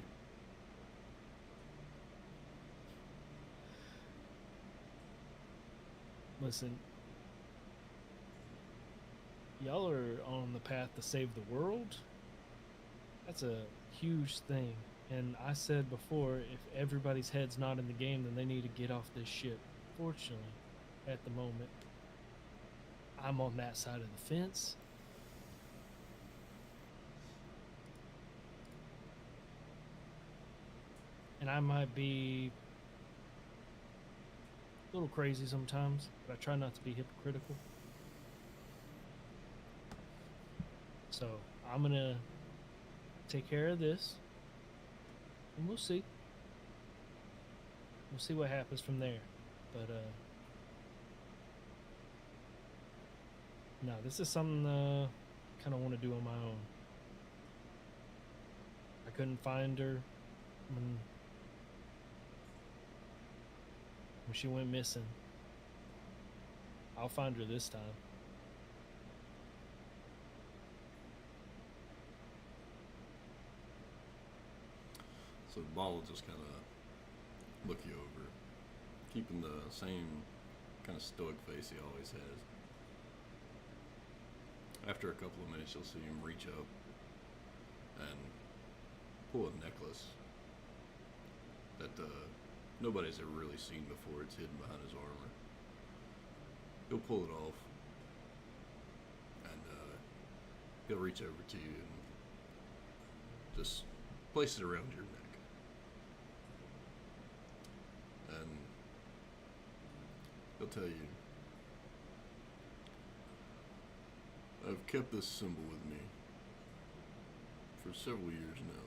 Listen, y'all are on the path to save the world. That's a huge thing. And I said before, if everybody's head's not in the game, then they need to get off this ship. Fortunately, at the moment, I'm on that side of the fence. And I might be a little crazy sometimes, but I try not to be hypocritical. So I'm gonna take care of this, and we'll see. We'll see what happens from there. But no, this is something I kind of want to do on my own. I couldn't find her when she went missing. I'll find her this time. So Ball will just kind of look you over, keeping the same kind of stoic face he always has. After a couple of minutes, you'll see him reach up and pull a necklace that nobody's ever really seen before. It's hidden behind his armor. He'll pull it off, and he'll reach over to you and just place it around your neck. And he'll tell you, I've kept this symbol with me for several years now.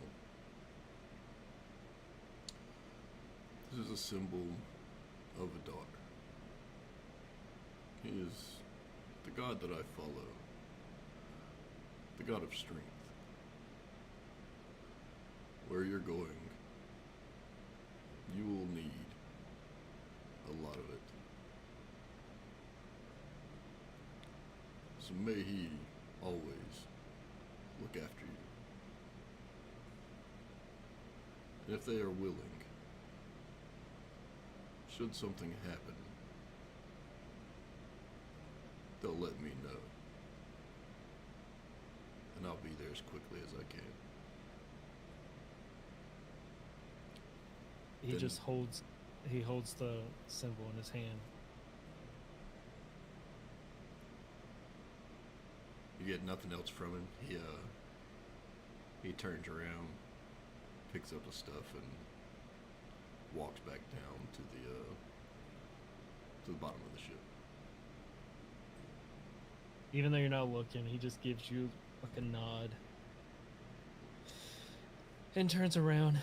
This is a symbol of a daughter. He is the god that I follow, the god of strength. Where you're going, you will need a lot of it. So may he always look after you. And if they are willing, should something happen, they'll let me know. And I'll be there as quickly as I can. He just holds the symbol in his hand. You get nothing else from him. He turns around, picks up the stuff, and walks back down to the bottom of the ship. Even though you're not looking, he just gives you like a nod and turns around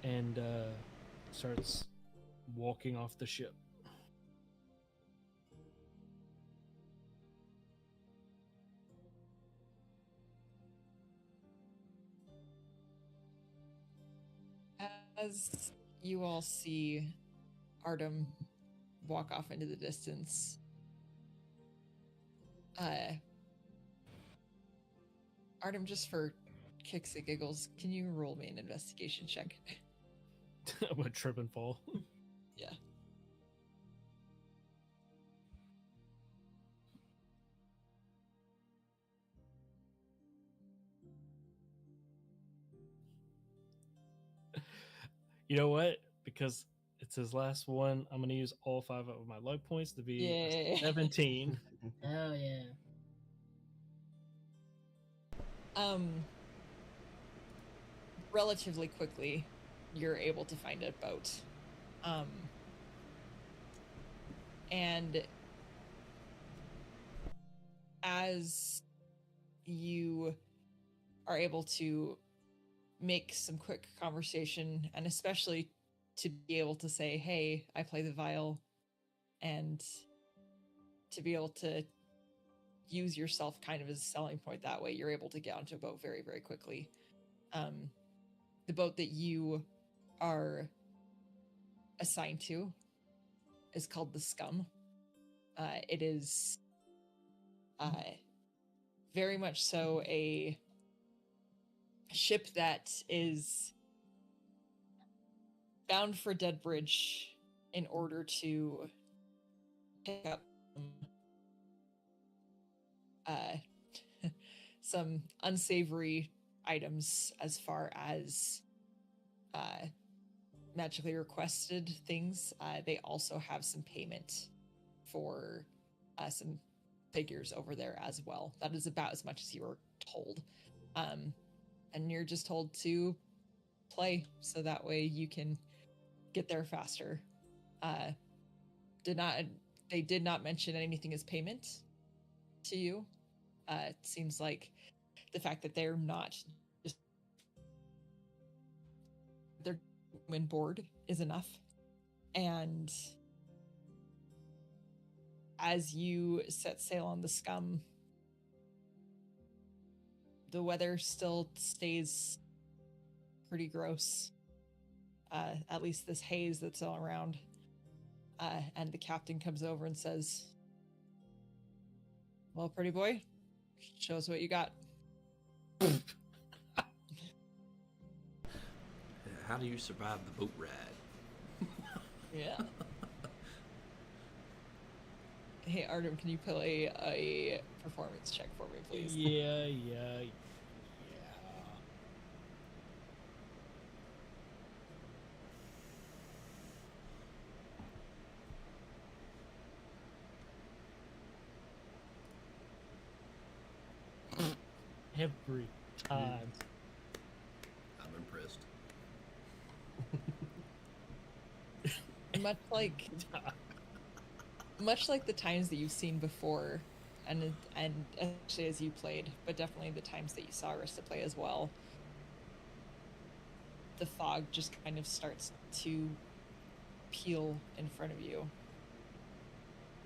and starts walking off the ship. As you all see Artem walk off into the distance, Artem, just for kicks and giggles, can you roll me an investigation check? I'm gonna trip and fall. Yeah. You know what? Because it's his last one, I'm gonna use all 5 of my luck points to be a Yay. 17. Oh yeah. Relatively quickly, you're able to find a boat. And as you are able to make some quick conversation, and especially to be able to say, hey, I play the viol, and to be able to use yourself kind of as a selling point that way, you're able to get onto a boat very, very quickly. The boat that you are assigned to is called the Scum. It is very much so a ship that is bound for Deadbridge in order to pick up some unsavory items as far as magically requested things. They also have some payment for some figures over there as well. That is about as much as you were told. And you're just told to play so that way you can get there faster. They did not mention anything as payment to you. It seems like the fact that they're not just they're in board is enough. And as you set sail on the Scum, the weather still stays pretty gross. At least this haze that's all around. And the captain comes over and says, "Well, pretty boy, show us what you got." How do you survive the boat ride? Yeah. Hey, Artem, can you play a performance check for me, please? Yeah. Every time. I'm impressed. Much like the times that you've seen before, and actually as you played, but definitely the times that you saw Arista play as well, the fog just kind of starts to peel in front of you.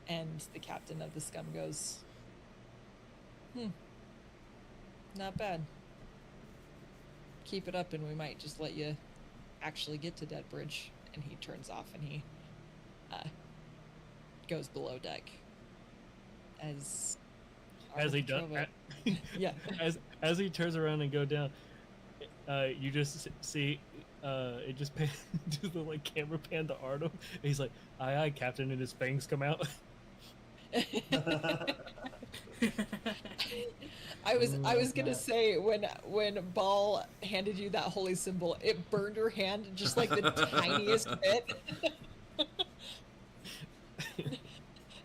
And the captain of the Scum goes, not bad. Keep it up and we might just let you actually get to Deadbridge. And he turns off and he goes below deck. As he does, yeah. As he turns around and go down, you just see it just do the like camera pan to Artem. And he's like, "Aye, aye, Captain," and his fangs come out. I was gonna say when Ball handed you that holy symbol, it burned her hand just like the tiniest bit.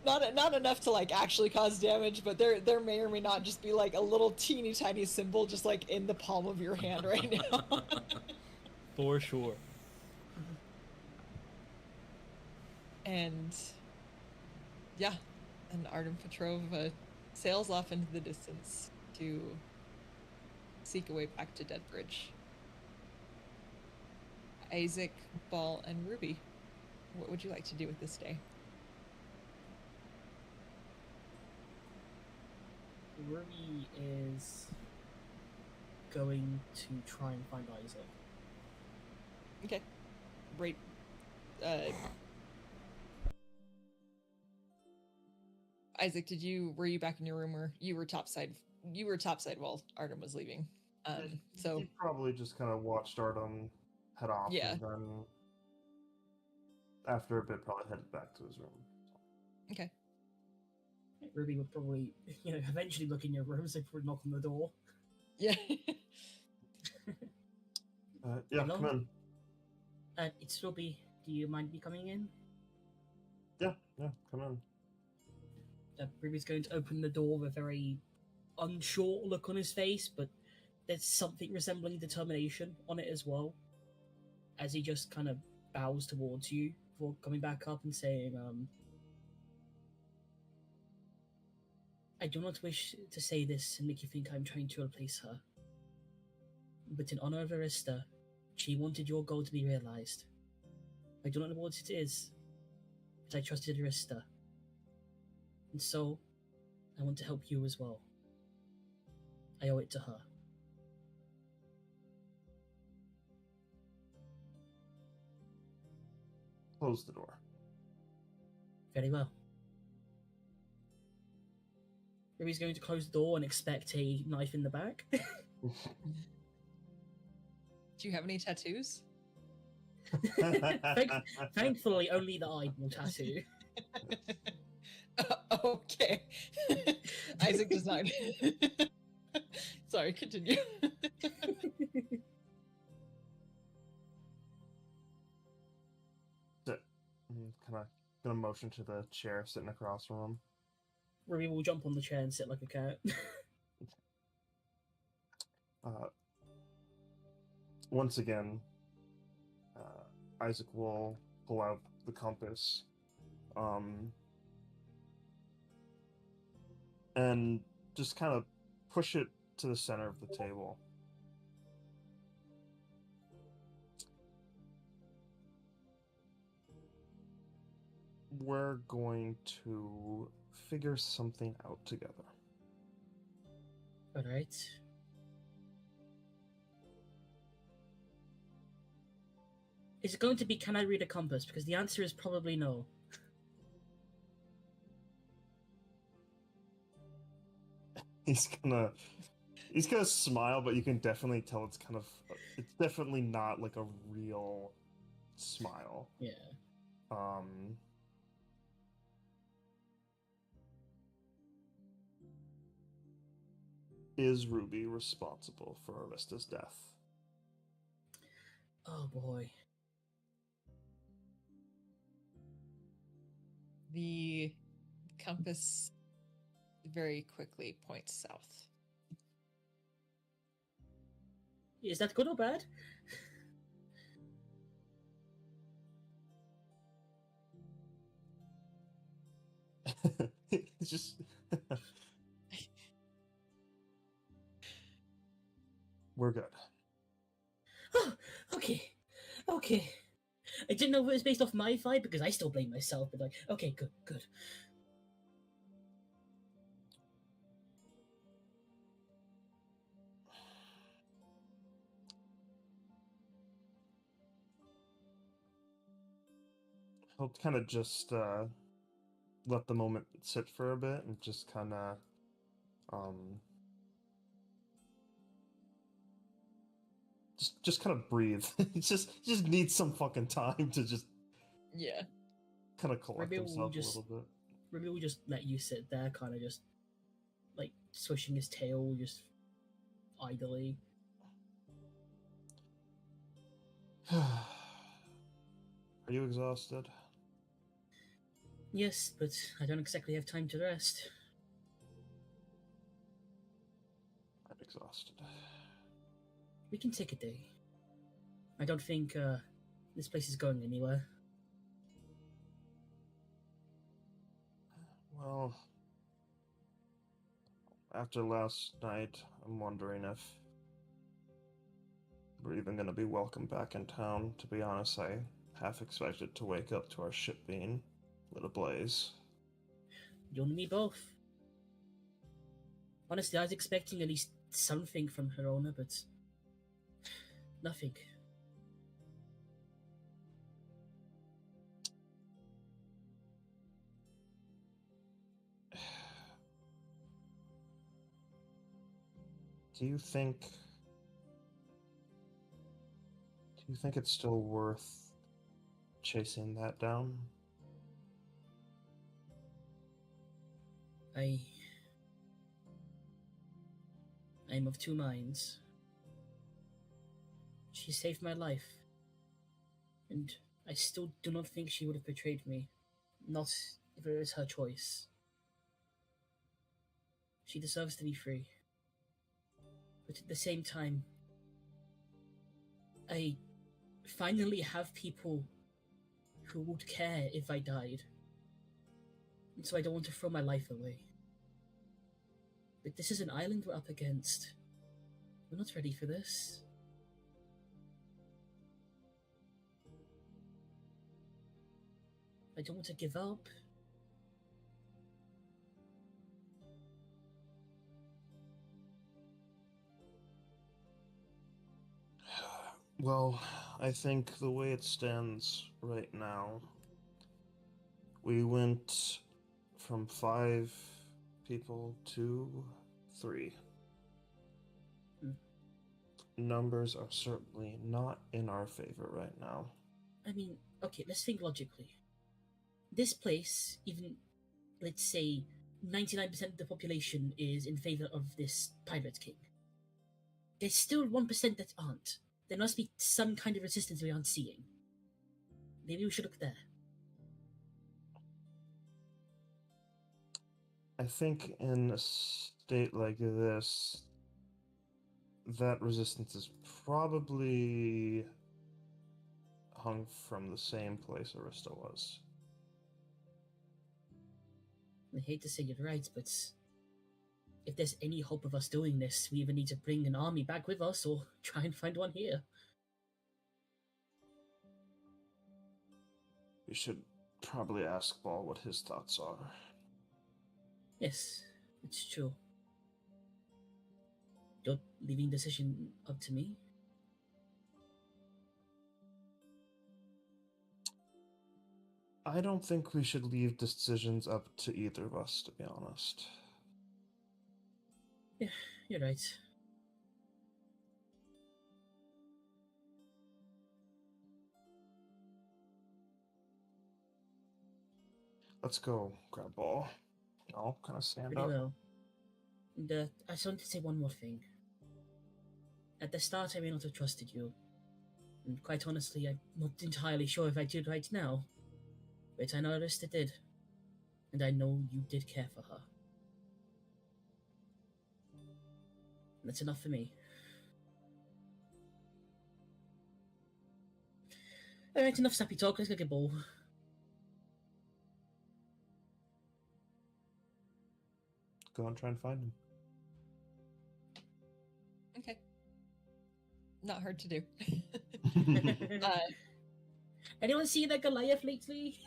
Not enough to like actually cause damage, but there may or may not just be like a little teeny tiny symbol just like in the palm of your hand right now. For sure. And yeah, and Artem Petrov sails off into the distance to seek a way back to Deadbridge. Isaac, Ball, and Ruby, what would you like to do with this day? Ruby is going to try and find Isaac. Okay. Right. Isaac, were you back in your room, or you were topside? You were topside while Artem was leaving. So he probably just kind of watched Artem head off, yeah. and then after a bit, probably headed back to his room. Okay. Ruby would probably, eventually look in your room, so would knock on the door. Yeah. Yeah, Hello? come in. It's Ruby. Do you mind me coming in? Yeah, come in. Ruby's going to open the door with a very unsure look on his face, but there's something resembling determination on it as well. As he just kind of bows towards you before coming back up and saying, I do not wish to say this and make you think I'm trying to replace her. But in honor of Arista, she wanted your goal to be realized. I do not know what it is, but I trusted Arista. And so, I want to help you as well. I owe it to her. Close the door. Very well. Ruby's going to close the door and expect a knife in the back. Do you have any tattoos? Thankfully, only the eyeball tattoo. Okay. Isaac does not. Sorry, continue. Kind of gonna motion to the chair sitting across from him. Ruby will jump on the chair and sit like a cat. Once again, Isaac will pull out the compass, and just kind of push it to the center of the table. We're going to figure something out together. All right. Is it going to be, can I read a compass? Because the answer is probably no. He's gonna smile, but you can definitely tell it's definitely not like a real smile. Yeah. Is Ruby responsible for Arista's death? Oh boy. The compass very quickly points south. Is that good or bad? It's just we're good. Oh, okay. Okay. I didn't know if it was based off my vibe because I still blame myself, but like, okay, good, good. He'll kind of just let the moment sit for a bit and just kind of just kind of breathe. just needs some fucking time to just kind of collect himself a little bit. Ruby will just let you sit there, kind of just like swishing his tail, just idly. Are you exhausted? Yes, but I don't exactly have time to rest. I'm exhausted. We can take a day. I don't think this place is going anywhere. Well, after last night, I'm wondering if we're even going to be welcome back in town. To be honest, I half expected to wake up to our ship being lit ablaze. You and me both. Honestly, I was expecting at least something from her owner, but nothing. Do you think it's still worth chasing that down? I'm of two minds. She saved my life, and I still do not think she would have betrayed me. Not if it was her choice. She deserves to be free. But at the same time, I finally have people who would care if I died. And so I don't want to throw my life away. But this is an island we're up against. We're not ready for this. I don't want to give up. Well, I think the way it stands right now, we went from 5 people, 2, 3. Hmm. Numbers are certainly not in our favor right now. I mean, okay, let's think logically. This place, even, let's say, 99% of the population is in favor of this pirate king. There's still 1% that aren't. There must be some kind of resistance we aren't seeing. Maybe we should look there. I think in a state like this, that resistance is probably hung from the same place Arista was. I hate to say it right, but if there's any hope of us doing this, we either need to bring an army back with us or try and find one here. We should probably ask Ball what his thoughts are. Yes, it's true. You're leaving decision up to me? I don't think we should leave decisions up to either of us, to be honest. Yeah, you're right. Let's go, grab Ball. I'll kind of stand Pretty up. well. And I just wanted to say one more thing. At the start, I may not have trusted you. And quite honestly, I'm not entirely sure if I did right now. But I know Arista did. And I know you did care for her. And that's enough for me. Alright, enough sappy talk, let's go get Ball. Go and try and find him. Okay. Not hard to do. Anyone seen that Goliath lately?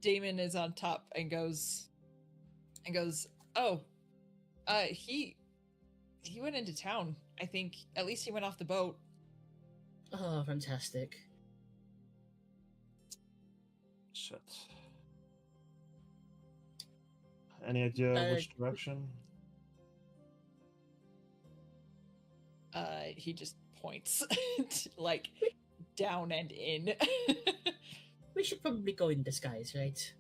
Damon is on top and goes, oh, he went into town. I think at least he went off the boat. Oh, fantastic. Shit. Any idea which direction? He just points like down and in. We should probably go in disguise, right?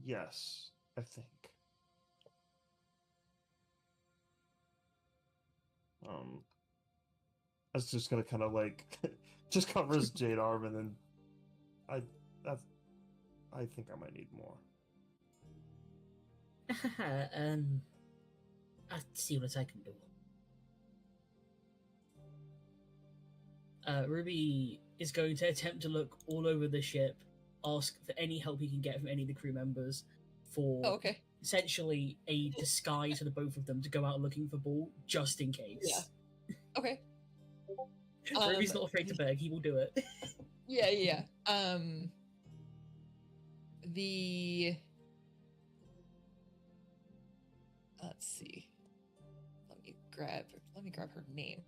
Yes, I think. I was just gonna kind of like just cover his jade arm, and then I think I might need more. I'll see what I can do. Ruby is going to attempt to look all over the ship, ask for any help he can get from any of the crew members for okay. essentially a disguise for the both of them to go out looking for Ball, just in case. Yeah. Okay. Ruby's not afraid to beg, he will do it. Yeah. Let's see. Let me grab her name.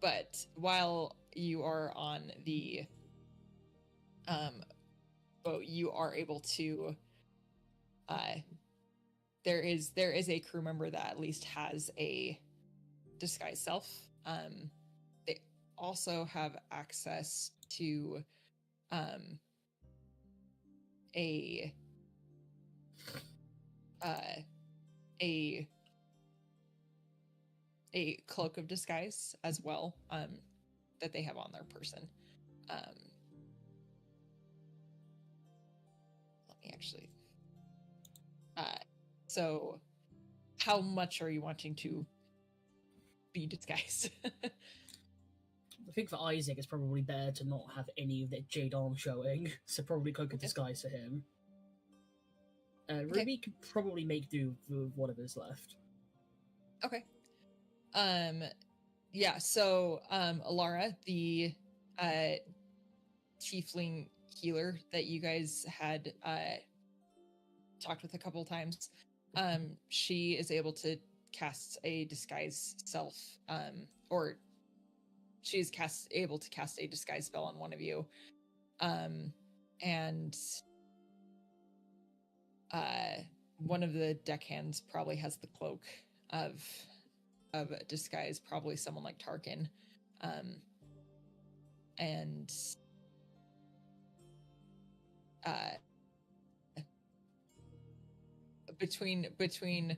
But while you are on the boat, you are able to there is a crew member that at least has a disguise self. They also have access to a cloak of disguise as well, that they have on their person. Let me actually. So, how much are you wanting to be disguised? I think for Isaac, it's probably better to not have any of that jade arm showing, so probably cloak of disguise for him. Ruby could probably make do with whatever's left. Okay. Yeah, so Alara, the tiefling healer that you guys had talked with a couple times, she is able to casts a disguise self, or she's able to cast a disguise spell on one of you, and one of the deckhands probably has the cloak of a disguise, probably someone like Tarkin, and between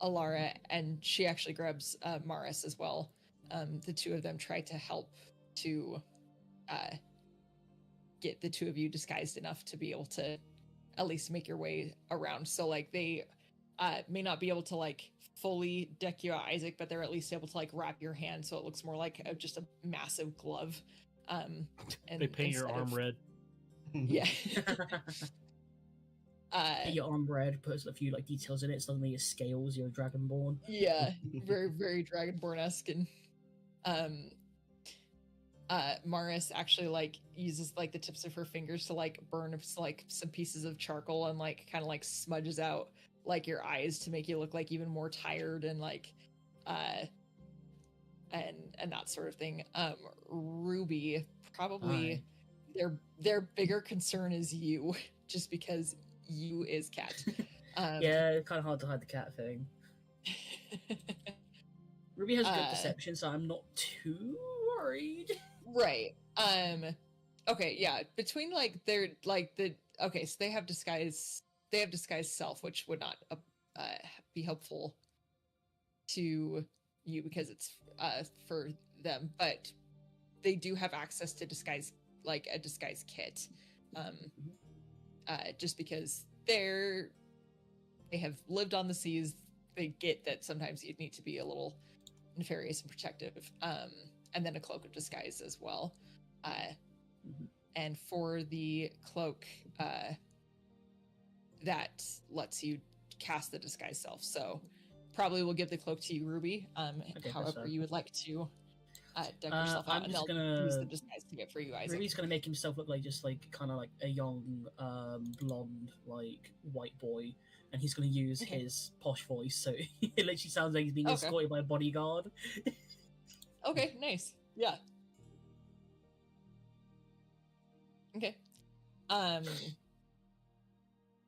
Alara and she actually grabs Maris as well. The two of them try to help to get the two of you disguised enough to be able to at least make your way around. So like they may not be able to like fully deck you out, Isaac, but they're at least able to like wrap your hand so it looks more like just a massive glove. And they paint your arm red. Yeah. Paint your arm red, puts a few like details in it. Suddenly your scales, you're dragonborn. Yeah, very very dragonborn-esque. And Maris actually like uses like the tips of her fingers to like burn like some pieces of charcoal and like kind of like smudges out like your eyes to make you look like even more tired and like and that sort of thing. Ruby, probably their bigger concern is you, just because you is cat. Yeah, kind of hard to hide the cat thing. Ruby has good perception, so I'm not too worried. Right. Okay, yeah. Between like they're like the okay, so they have disguise self, which would not be helpful to you because it's for them, but they do have access to disguise, like a disguise kit. Just because they have lived on the seas, they get that sometimes you need to be a little nefarious and protective. And then a cloak of disguise as well. And for the cloak, that lets you cast the disguise self. So probably we'll give the cloak to you, Ruby. However you would like to deck yourself out, and they'll use the disguise to get for you, Isaac. Ruby's gonna make himself look like just like kind of like a young blonde like white boy, and he's gonna use his posh voice, so it literally sounds like he's being escorted by a bodyguard. Okay, nice. Yeah. Okay.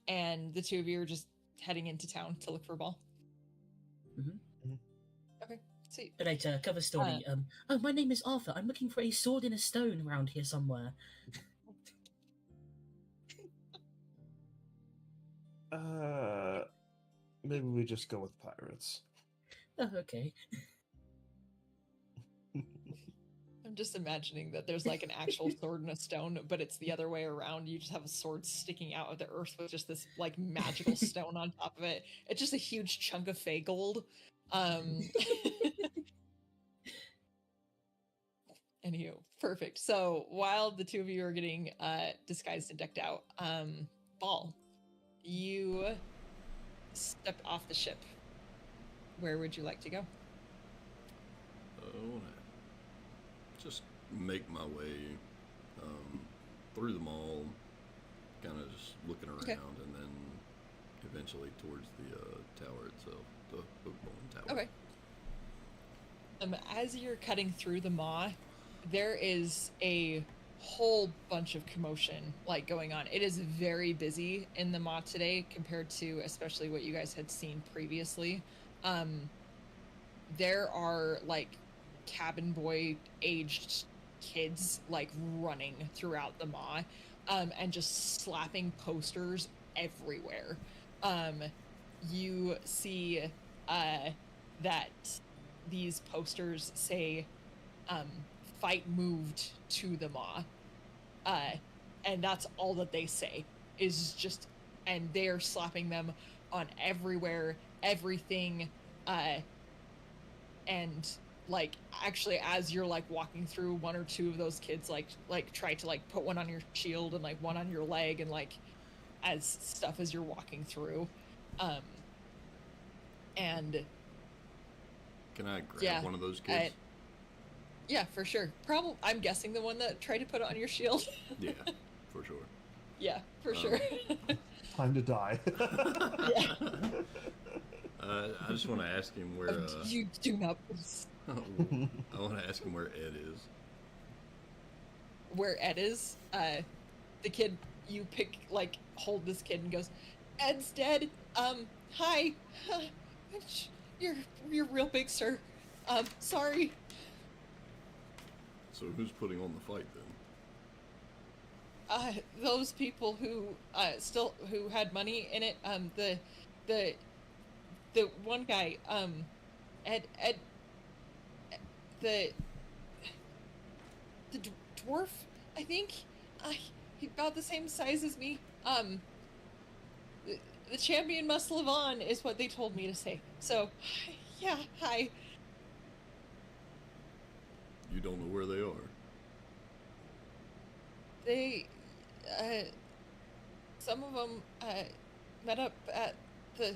And the two of you are just heading into town to look for Ball. Okay, sweet. Right, cover story. Oh, my name is Arthur. I'm looking for a sword in a stone around here somewhere. Maybe we just go with pirates. Oh, okay. I'm just imagining that there's like an actual sword in a stone, but it's the other way around. You just have a sword sticking out of the earth with just this like magical stone on top of it. It's just a huge chunk of fey gold. Anywho, perfect. So while the two of you are getting disguised and decked out, Ball, you stepped off the ship. Where would you like to go? Just make my way through the mall, kind of just looking around, and then eventually towards the tower itself, the Hookbone Tower. Okay. As you're cutting through the maw, there is a whole bunch of commotion like going on. It is very busy in the maw today compared to especially what you guys had seen previously. There are like cabin boy aged kids like running throughout the maw, and just slapping posters everywhere. You see that these posters say fight moved to the maw, and that's all that they say is just, and they're slapping them on everywhere, everything, and like actually as you're like walking through, one or two of those kids like try to like put one on your shield and like one on your leg and like as stuff as you're walking through. And can I grab one of those kids? Yeah, for sure. Probably, I'm guessing the one that tried to put it on your shield. Yeah, for sure. Yeah, for sure. Time to die. I just want to ask him where. You do not. Please. I want to ask him where Ed is. Where Ed is? The kid, you hold this kid and goes, Ed's dead. Hi. You're real big, sir. Sorry. So who's putting on the fight then? Those people who who had money in it. The one guy, Ed, the dwarf, I think. He's about the same size as me. The champion must live on, is what they told me to say. So, yeah, hi. You don't know where they are. They, some of them, met up at the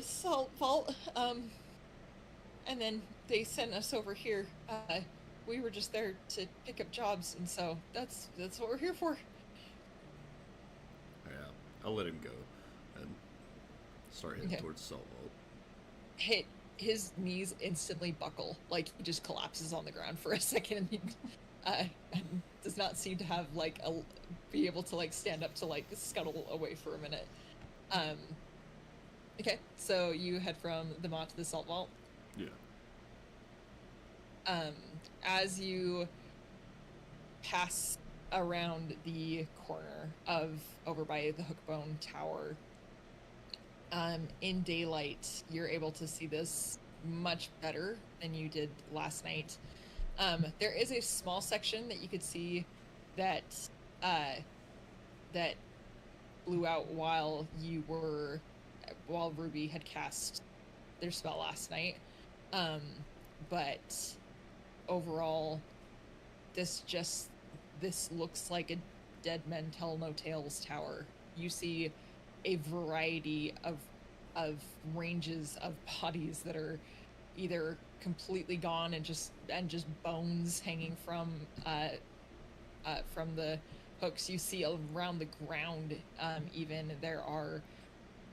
salt vault, and then they sent us over here. We were just there to pick up jobs, and so that's what we're here for. Yeah, I'll let him go and start heading towards the salt vault. His knees instantly buckle, like he just collapses on the ground for a second, and does not seem to have be able to stand up to scuttle away for a minute. Okay, so you head from the moat to the salt vault. Yeah. As you pass around the corner over by the Hookbone Tower, in daylight, you're able to see this much better than you did last night. There is a small section that you could see that blew out while Ruby had cast their spell last night. But overall, this looks like a Dead Men Tell No Tales tower. You see a variety of ranges of bodies that are either completely gone and just bones hanging from the hooks. You see around the ground, even there are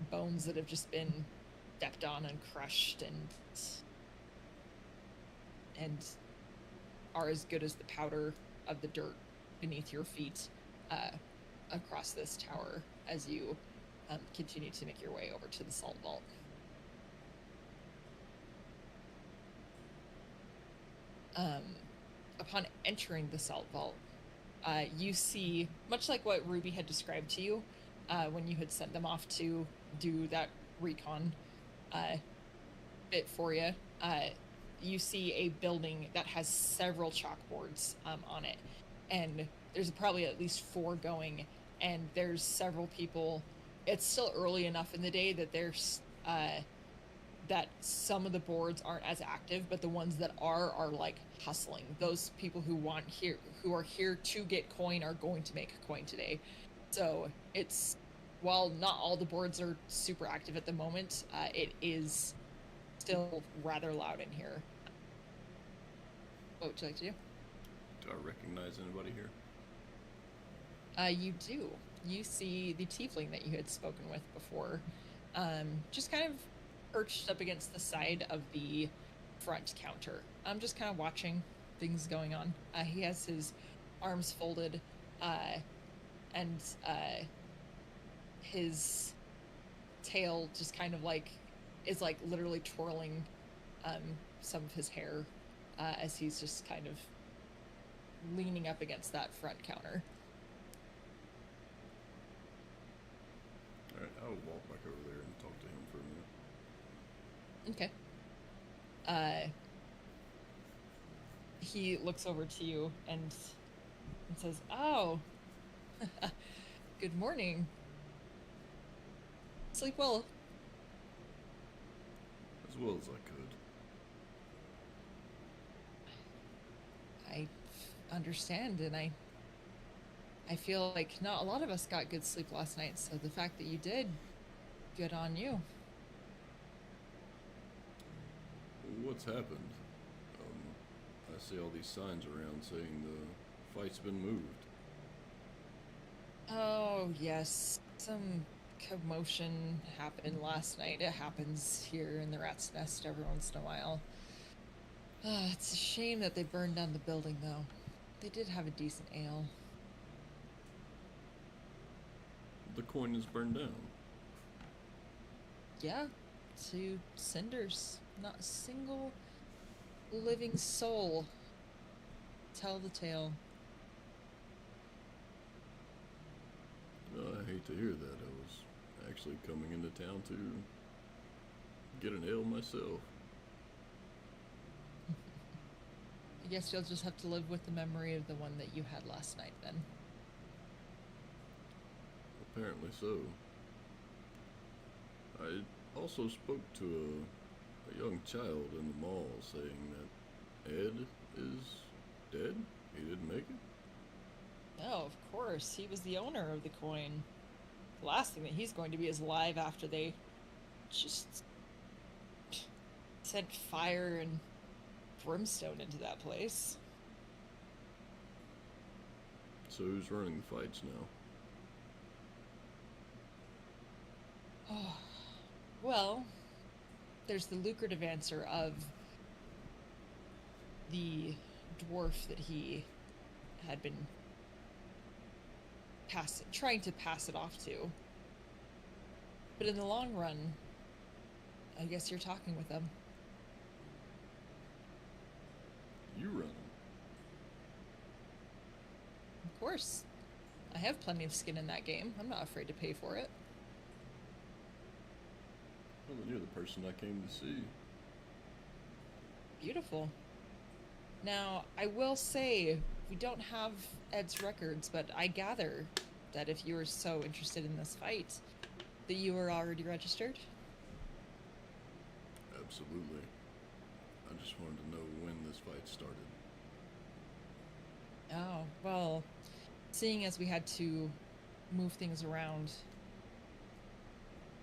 bones that have just been stepped on and crushed and are as good as the powder of the dirt beneath your feet across this tower as you continue to make your way over to the salt vault. Upon entering the salt vault, you see, much like what Ruby had described to you when you had sent them off to do that recon bit for you, you see a building that has several chalkboards on it, and there's probably at least 4 going, and there's several people. It's still early enough in the day that there's that some of the boards aren't as active, but the ones that are hustling. Those people who are here to get coin are going to make coin today. So it's, while not all the boards are super active at the moment, it is still rather loud in here. What would you like to do? Do I recognize anybody here? You do. You see the tiefling that you had spoken with before, just kind of perched up against the side of the front counter. I'm just kind of watching things going on. He has his arms folded, and his tail just kind of is literally twirling some of his hair as he's just kind of leaning up against that front counter. Alright, I'll walk back over there and talk to him for a minute. Okay. He looks over to you and says, "Oh, good morning. Sleep well." As well as I could. I understand, and I feel like not a lot of us got good sleep last night, so the fact that you did, good on you. What's happened? I see all these signs around saying the fight's been moved. Oh, yes. Some commotion happened last night. It happens here in the Rat's Nest every once in a while. It's a shame that they burned down the building, though. They did have a decent ale. The coin is burned down. Yeah, to cinders. Not a single living soul tell the tale. I hate to hear that. I was actually coming into town to get an ale myself. I guess you'll just have to live with the memory of the one that you had last night, then. Apparently so. I also spoke to a young child in the mall saying that Ed is dead. He didn't make it. Oh, of course. He was the owner of the coin. The last thing that he's going to be is alive after they just sent fire and brimstone into that place. So who's running the fights now? Oh, well, there's the lucrative answer of the dwarf that he had been trying to pass it off to. But in the long run, I guess you're talking with them. You run them. Of course. I have plenty of skin in that game. I'm not afraid to pay for it. Well, then you're the person I came to see. Beautiful. Now, I will say, we don't have Ed's records, but I gather that if you were so interested in this fight, that you were already registered? Absolutely. I just wanted to know when this fight started. Oh, well, seeing as we had to move things around,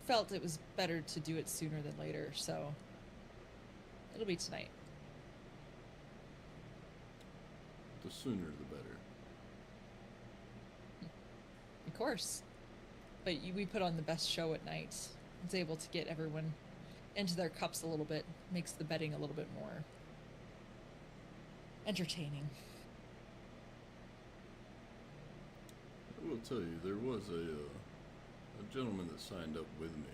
felt it was better to do it sooner than later, so it'll be tonight. The sooner the better. Of course. But we put on the best show at night. It's able to get everyone into their cups a little bit, makes the betting a little bit more entertaining. I will tell you, there was a gentleman that signed up with me.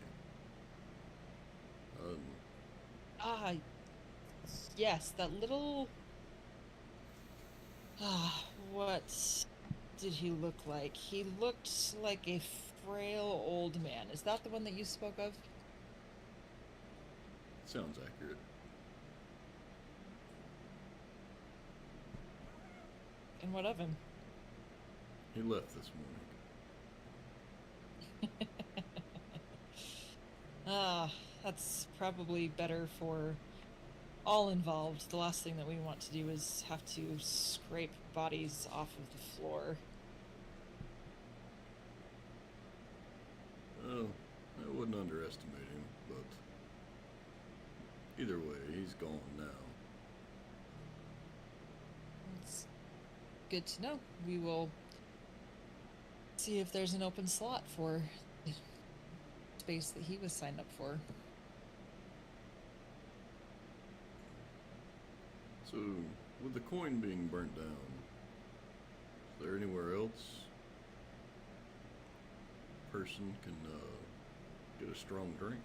Yes, that little... what did he look like? He looked like a frail old man. Is that the one that you spoke of? Sounds accurate. And what of him? He left this morning. That's probably better for all involved. The last thing that we want to do is have to scrape bodies off of the floor. Well, I wouldn't underestimate him, but either way, he's gone now. It's good to know. We will see if there's an open slot for the space that he was signed up for. So, with the coin being burnt down, is there anywhere else a person can get a strong drink?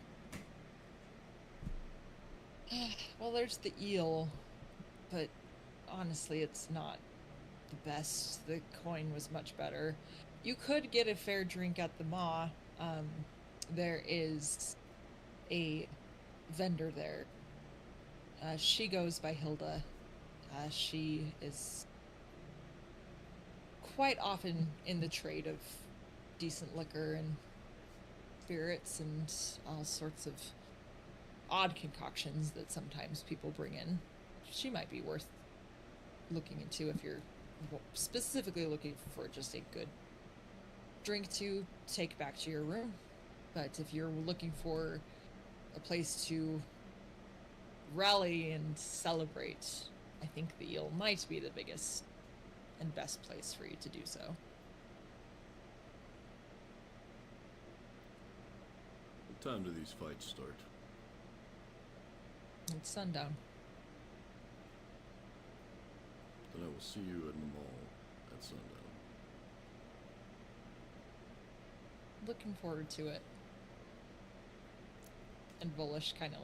Well, there's the eel, but honestly, it's not the best. The coin was much better. You could get a fair drink at the Maw. There is a vendor there. She goes by Hilda. She is quite often in the trade of decent liquor and spirits and all sorts of odd concoctions that sometimes people bring in. She might be worth looking into if you're specifically looking for just a good drink to take back to your room. But if you're looking for a place to rally and celebrate, I think the eel might be the biggest and best place for you to do so. time do these fights start? It's sundown. Then I will see you in the mall at sundown. Looking forward to it. And Volish kind of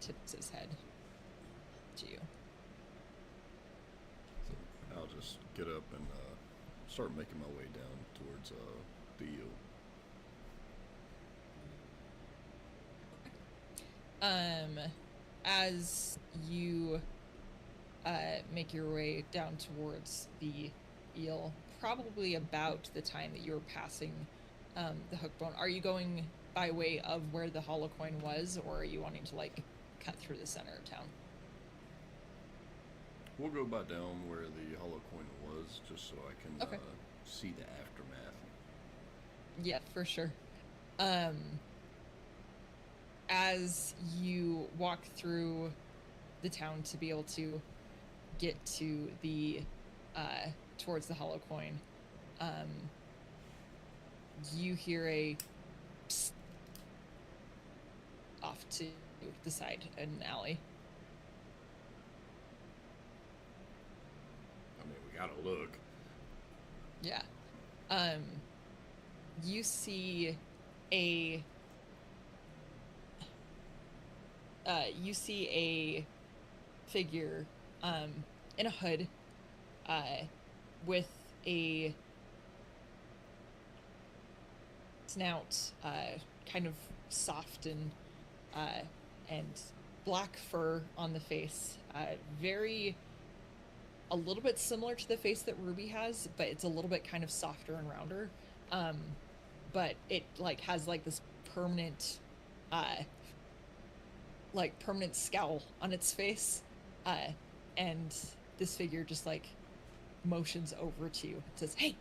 tips his head to you. So I'll just get up and start making my way down towards the eel. As you make your way down towards the eel, probably about the time that you were passing the hook bone, are you going by way of where the hollow coin was, or are you wanting to like cut through the center of town? We'll go by down where the hollow coin was, just so I can Okay. See the aftermath. Yeah, for sure. As you walk through the town to be able to get to the towards the hollow coin, you hear a psst off to the side in an alley. I mean, we gotta look. Yeah. You see a figure in a hood with a snout, kind of soft and black fur on the face, a little bit similar to the face that Ruby has, but it's a little bit kind of softer and rounder. But it like has like this permanent permanent scowl on its face, and this figure just like motions over to you. It says, hey,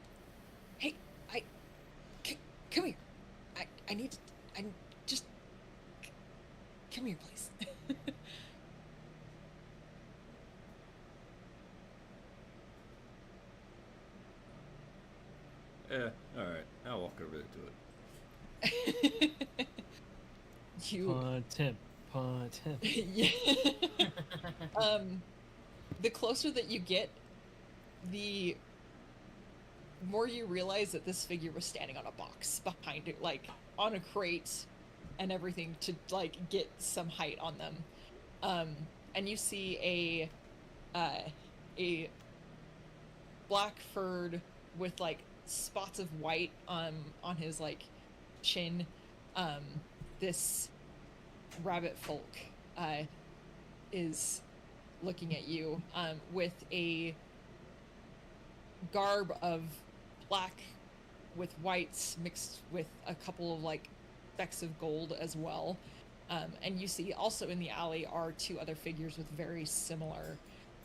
come here. I need to, just come here, please. Alright. I'll walk over to it. You Punt him. yeah. The closer that you get, the more you realize that this figure was standing on a box behind it, like on a crate and everything, to like get some height on them. And you see a black furred with like spots of white on his like chin. This rabbit folk is looking at you with a garb of black with whites mixed with a couple of like specks of gold as well. And you see also in the alley are two other figures with very similar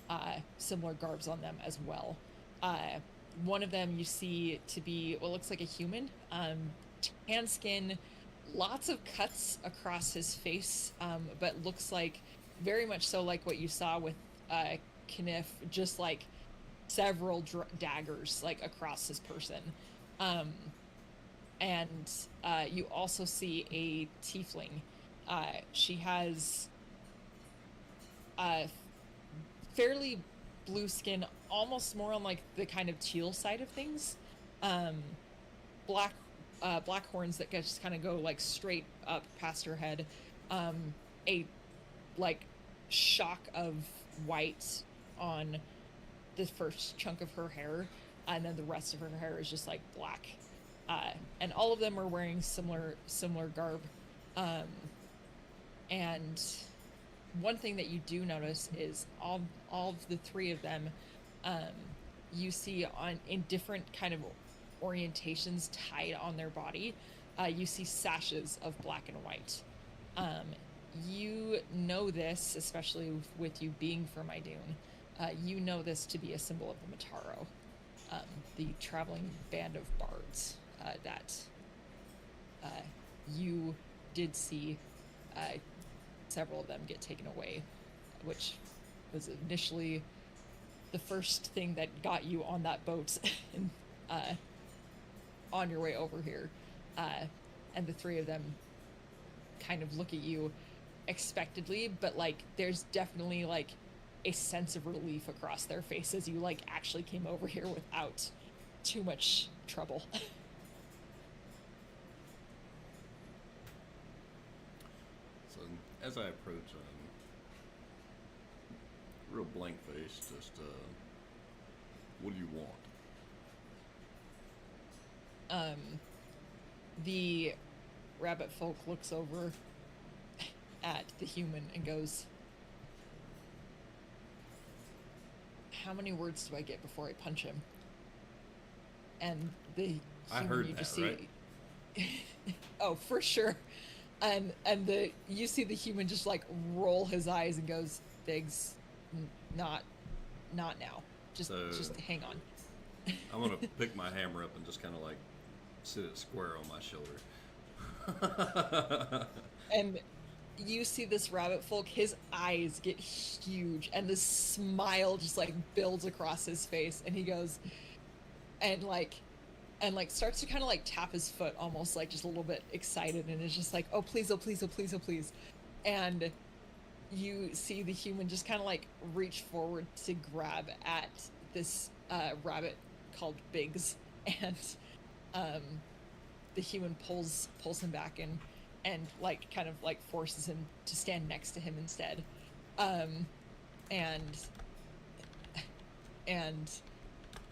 garbs on them as well. One of them you see to be what looks like a human, tan skin, lots of cuts across his face, but looks like very much so like what you saw with Kniff, just like several daggers like across his person. And you also see a tiefling. She has fairly blue skin, almost more on like the kind of teal side of things. Black horns that just kind of go like straight up past her head. A like shock of white on the first chunk of her hair, and then the rest of her hair is just like black. And all of them are wearing similar garb. And one thing that you do notice is all of the three of them, you see in different kind of orientations tied on their body. You see sashes of black and white. You know this, especially with you being from Idune, you know this to be a symbol of the Mataro, the traveling band of bards that you did see several of them get taken away, which was initially the first thing that got you on that boat and on your way over here. the three of them kind of look at you expectedly, but like there's definitely like a sense of relief across their faces. You like actually came over here without too much trouble. So as I approach, real blank face, just what do you want? The rabbit folk looks over at the human and goes, how many words do I get before I punch him? And the human, I heard you that, just see, right? oh, for sure. And you see the human just like roll his eyes and goes, Biggs, not now. Just hang on. I'm gonna pick my hammer up and just kind of like sit it square on my shoulder. And you see this rabbit folk, his eyes get huge and this smile just like builds across his face, and he goes and starts to kind of like tap his foot, almost like just a little bit excited, and is just like, oh please, oh please, oh please, oh please. And you see the human just kind of like reach forward to grab at this rabbit called Biggs, and the human pulls him back and like kind of like forces him to stand next to him instead. And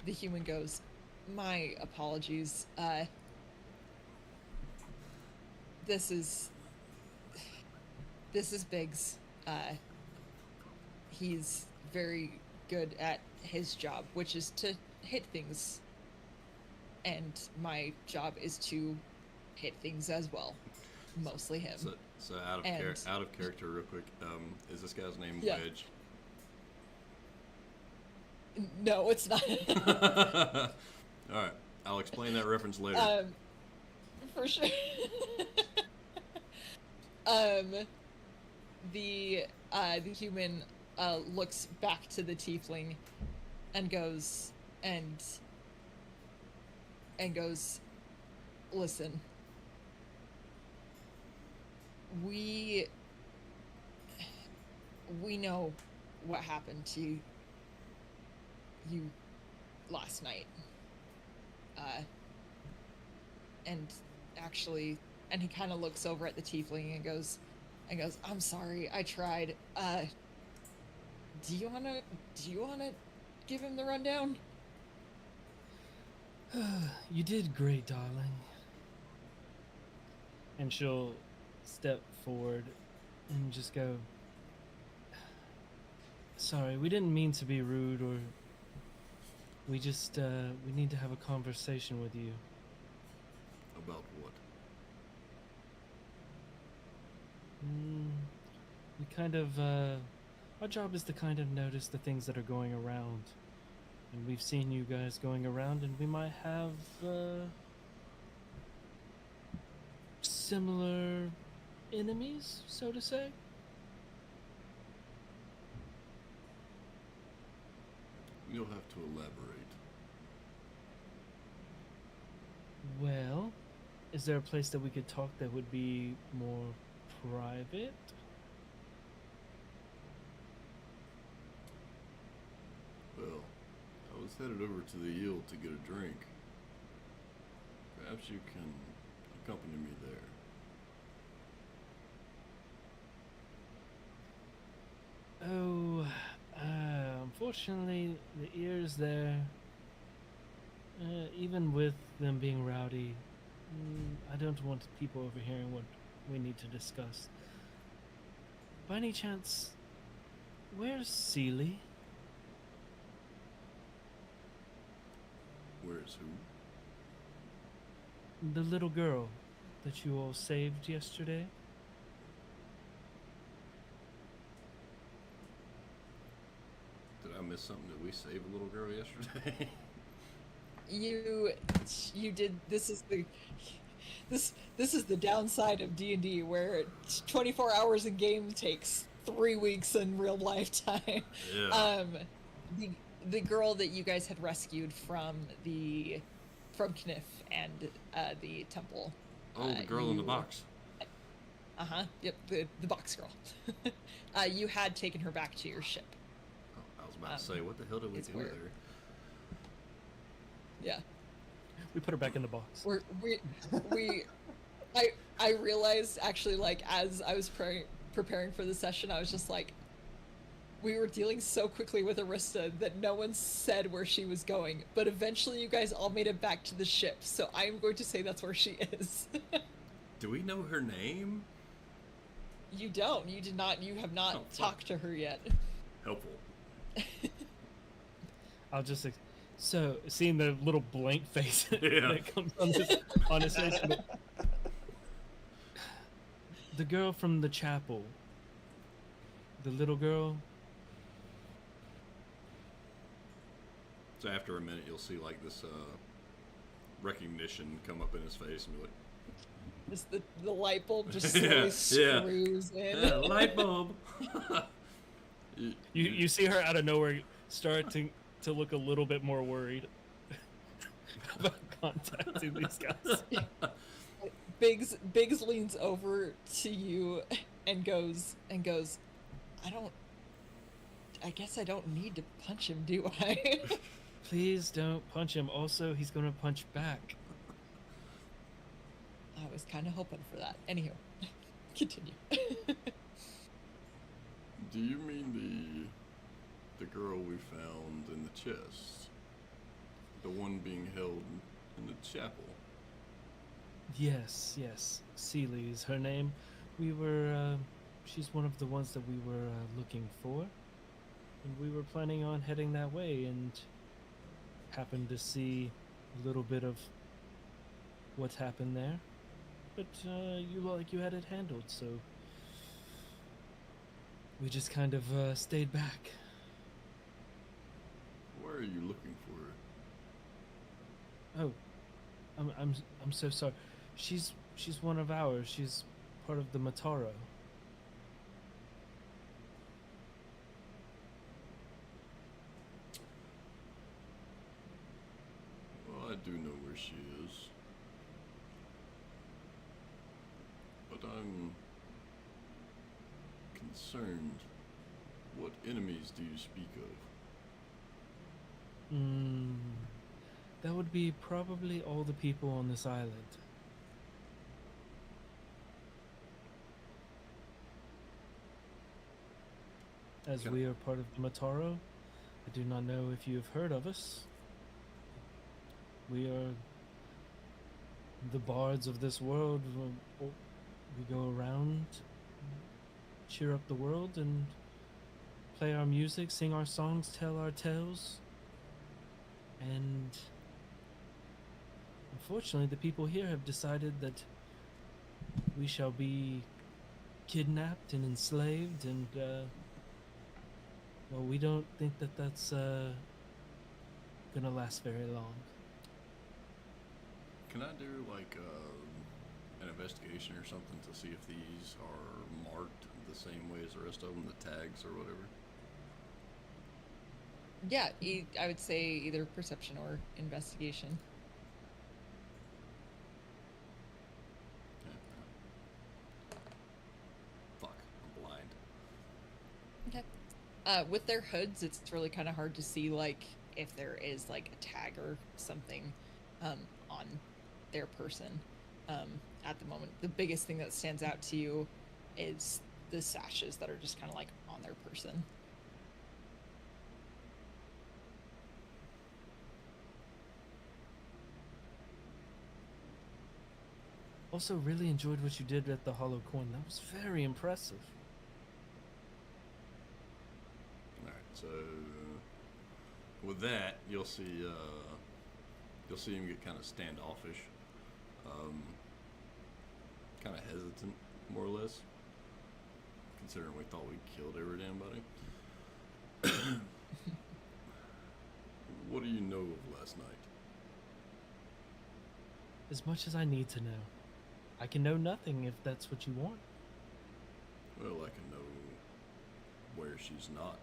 the human goes, my apologies, this is Biggs. He's very good at his job, which is to hit things, and my job is to hit things as well, mostly him. So out of character, real quick, is this guy's name Yeah. Wedge? No, it's not. All right, I'll explain that reference later. For sure. The human looks back to the tiefling and goes, listen, we know what happened to you last night, and actually, and he kind of looks over at the tiefling and goes, I'm sorry, I tried. Do you wanna give him the rundown? You did great, darling. And she'll step forward and just go, sorry, we didn't mean to be rude, or we just, we need to have a conversation with you. About what? We kind of, our job is to kind of notice the things that are going around. And we've seen you guys going around, and we might have, similar enemies, so to say. You'll have to elaborate. Well, is there a place that we could talk that would be more private? Well, I was headed over to the Yield to get a drink. Perhaps you can accompany me there. Oh, unfortunately, the ears there, even with them being rowdy, I don't want people overhearing what we need to discuss. By any chance, where's Seely? Where's who? The little girl that you all saved yesterday? Did I miss something? Did we save a little girl yesterday? You did. This is the downside of D&D, where 24 hours in game takes 3 weeks in real life time. Yeah. The girl that you guys had rescued from Kniff and the temple, Oh, the girl in the you- box. Yep, the box girl. You had taken her back to your ship. Oh, I was about to say, what the hell did we it's do with where- her? Yeah. We put her back in the box. I realized actually, like, as I was preparing for the session, I was just like, we were dealing so quickly with Arista that no one said where she was going, but eventually you guys all made it back to the ship, so I'm going to say that's where she is. Do we know her name? You don't. You did not. You have not Oh, fuck. talked to her yet. Helpful. I'll just so seeing the little blank face Yeah. that comes on his face. The girl from the chapel. The little girl. So after a minute, you'll see like this recognition come up in his face and be like, Just the light bulb just Yeah, slowly yeah. screws in. "Yeah, light bulb." You see her out of nowhere start to look a little bit more worried about contacting these guys. Biggs leans over to you and goes, I guess I don't need to punch him, do I? Please don't punch him. Also, he's gonna punch back. I was kind of hoping for that. Anywho, continue. Do you mean the girl we found in the chest? The one being held in the chapel? Yes, Seeley is her name. We were, she's one of the ones that we were looking for. And we were planning on heading that way and happened to see a little bit of what happened there. But you had it handled, so we just kind of stayed back. Where are you looking for her? Oh, I'm so sorry. She's one of ours. She's part of the Mataro. Well, I do know where she is. But I'm concerned. What enemies do you speak of? That would be probably all the people on this island. As Okay. we are part of the Mataro, I do not know if you have heard of us. We are the bards of this world. We go around, cheer up the world, and play our music, sing our songs, tell our tales. And unfortunately, the people here have decided that we shall be kidnapped and enslaved, and well, we don't think that that's gonna last very long. Can I do like an investigation or something to see if these are marked the same way as the rest of them, the tags or whatever? Yeah, I would say either perception or investigation. Fuck, I'm blind. Okay. With their hoods, it's really kind of hard to see, like, if there is, like, a tag or something on their person at the moment. The biggest thing that stands out to you is the sashes that are just kind of, like, on their person. Also, really enjoyed what you did at the Hollow Coin. That was very impressive. Alright, so with that, you'll see him get kind of standoffish, kind of hesitant, more or less, considering we thought we killed every damn body. What do you know of last night? As much as I need to know. I can know nothing if that's what you want. Well, I can know where she's not,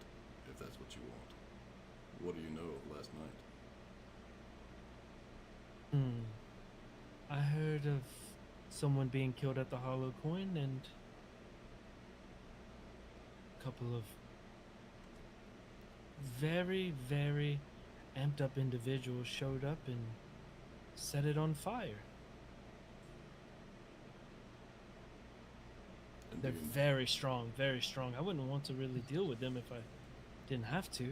if that's what you want. What do you know of last night? I heard of someone being killed at the Hollow Coin, and a couple of very, very amped up individuals showed up and set it on fire. And They're do you, very strong, very strong. I wouldn't want to really deal with them if I didn't have to.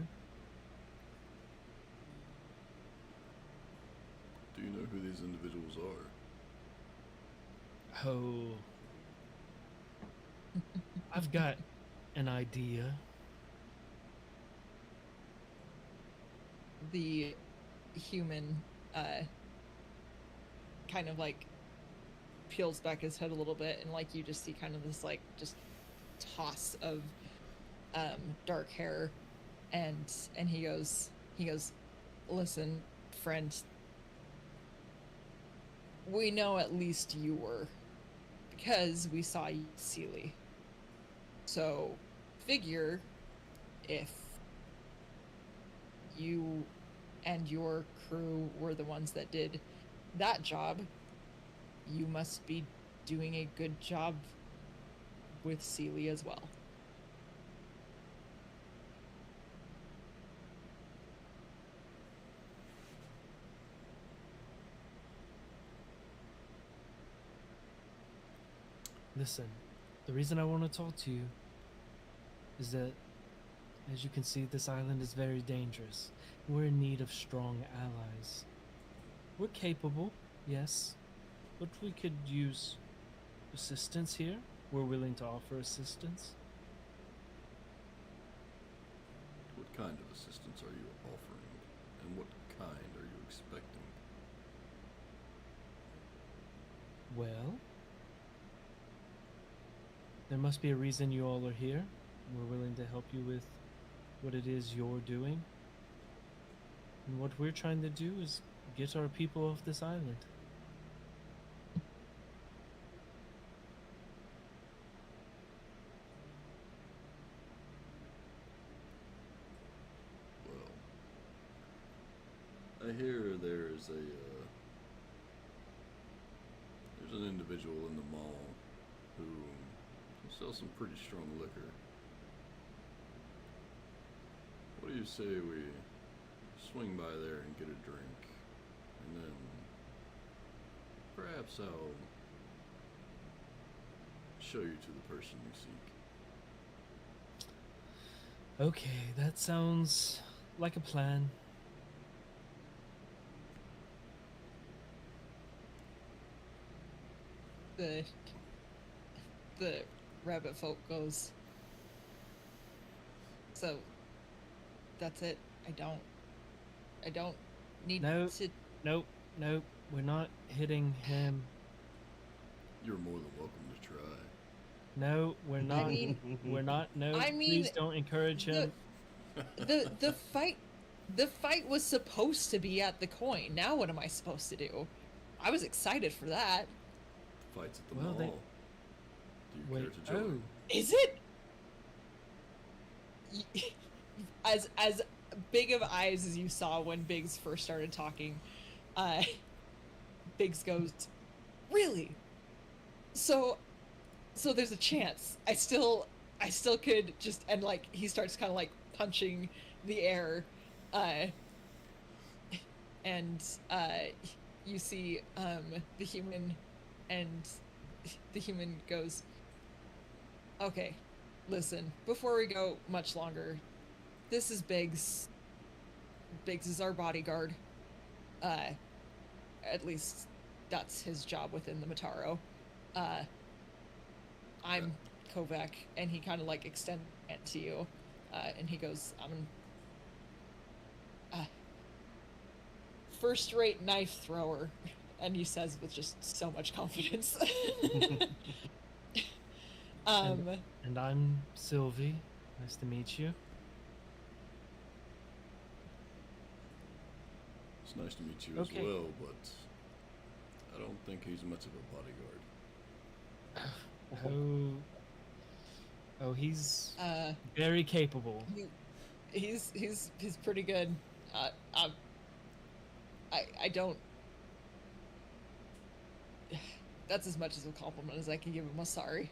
do you know who these individuals are? Oh, I've got an idea. The human kind of like peels back his head a little bit, and like you just see kind of this like just toss of dark hair, and he goes, listen, friend, we know at least you were, because we saw you at Sealy. So figure if you and your crew were the ones that did that job, you must be doing a good job with Sealy as well. Listen, the reason I want to talk to you is that, as you can see, this island is very dangerous. We're in need of strong allies. We're capable, yes, but we could use assistance here. We're willing to offer assistance. What kind of assistance are you offering? And what kind are you expecting? Well, there must be a reason you all are here. We're willing to help you with what it is you're doing. And what we're trying to do is get our people off this island. Well, I hear there's an individual in the mall who sells some pretty strong liquor. What do you say we swing by there and get a drink, and then perhaps I'll show you to the person you seek. Okay, that sounds like a plan. The rabbit folk goes, so that's it. I don't need Nope. to. Nope, we're not hitting him. You're more than welcome to try. No, we're not. mean- We're not. No, I mean, please don't encourage him. The fight was supposed to be at the coin. Now what am I supposed to do? I was excited for that. Fights at the Well, mall. they- Do you Wait, care to join? Is it? As big of eyes as you saw when Biggs first started talking, Biggs goes, really? So there's a chance. I still could just, and like he starts kind of like punching the air, and you see the human, and the human goes, okay, listen, before we go much longer, this is Biggs. Biggs is our bodyguard. At least that's his job within the Mataro. I'm Kovac, and he kind of like extends it to you, and he goes, I'm first-rate knife thrower, and he says with just so much confidence. And I'm Sylvie. Nice to meet you. It's nice to meet you Okay. as well, but I don't think he's much of a bodyguard. Oh, he's Uh, very capable. he's pretty good. I don't. That's as much as a compliment as I can give him. Sorry.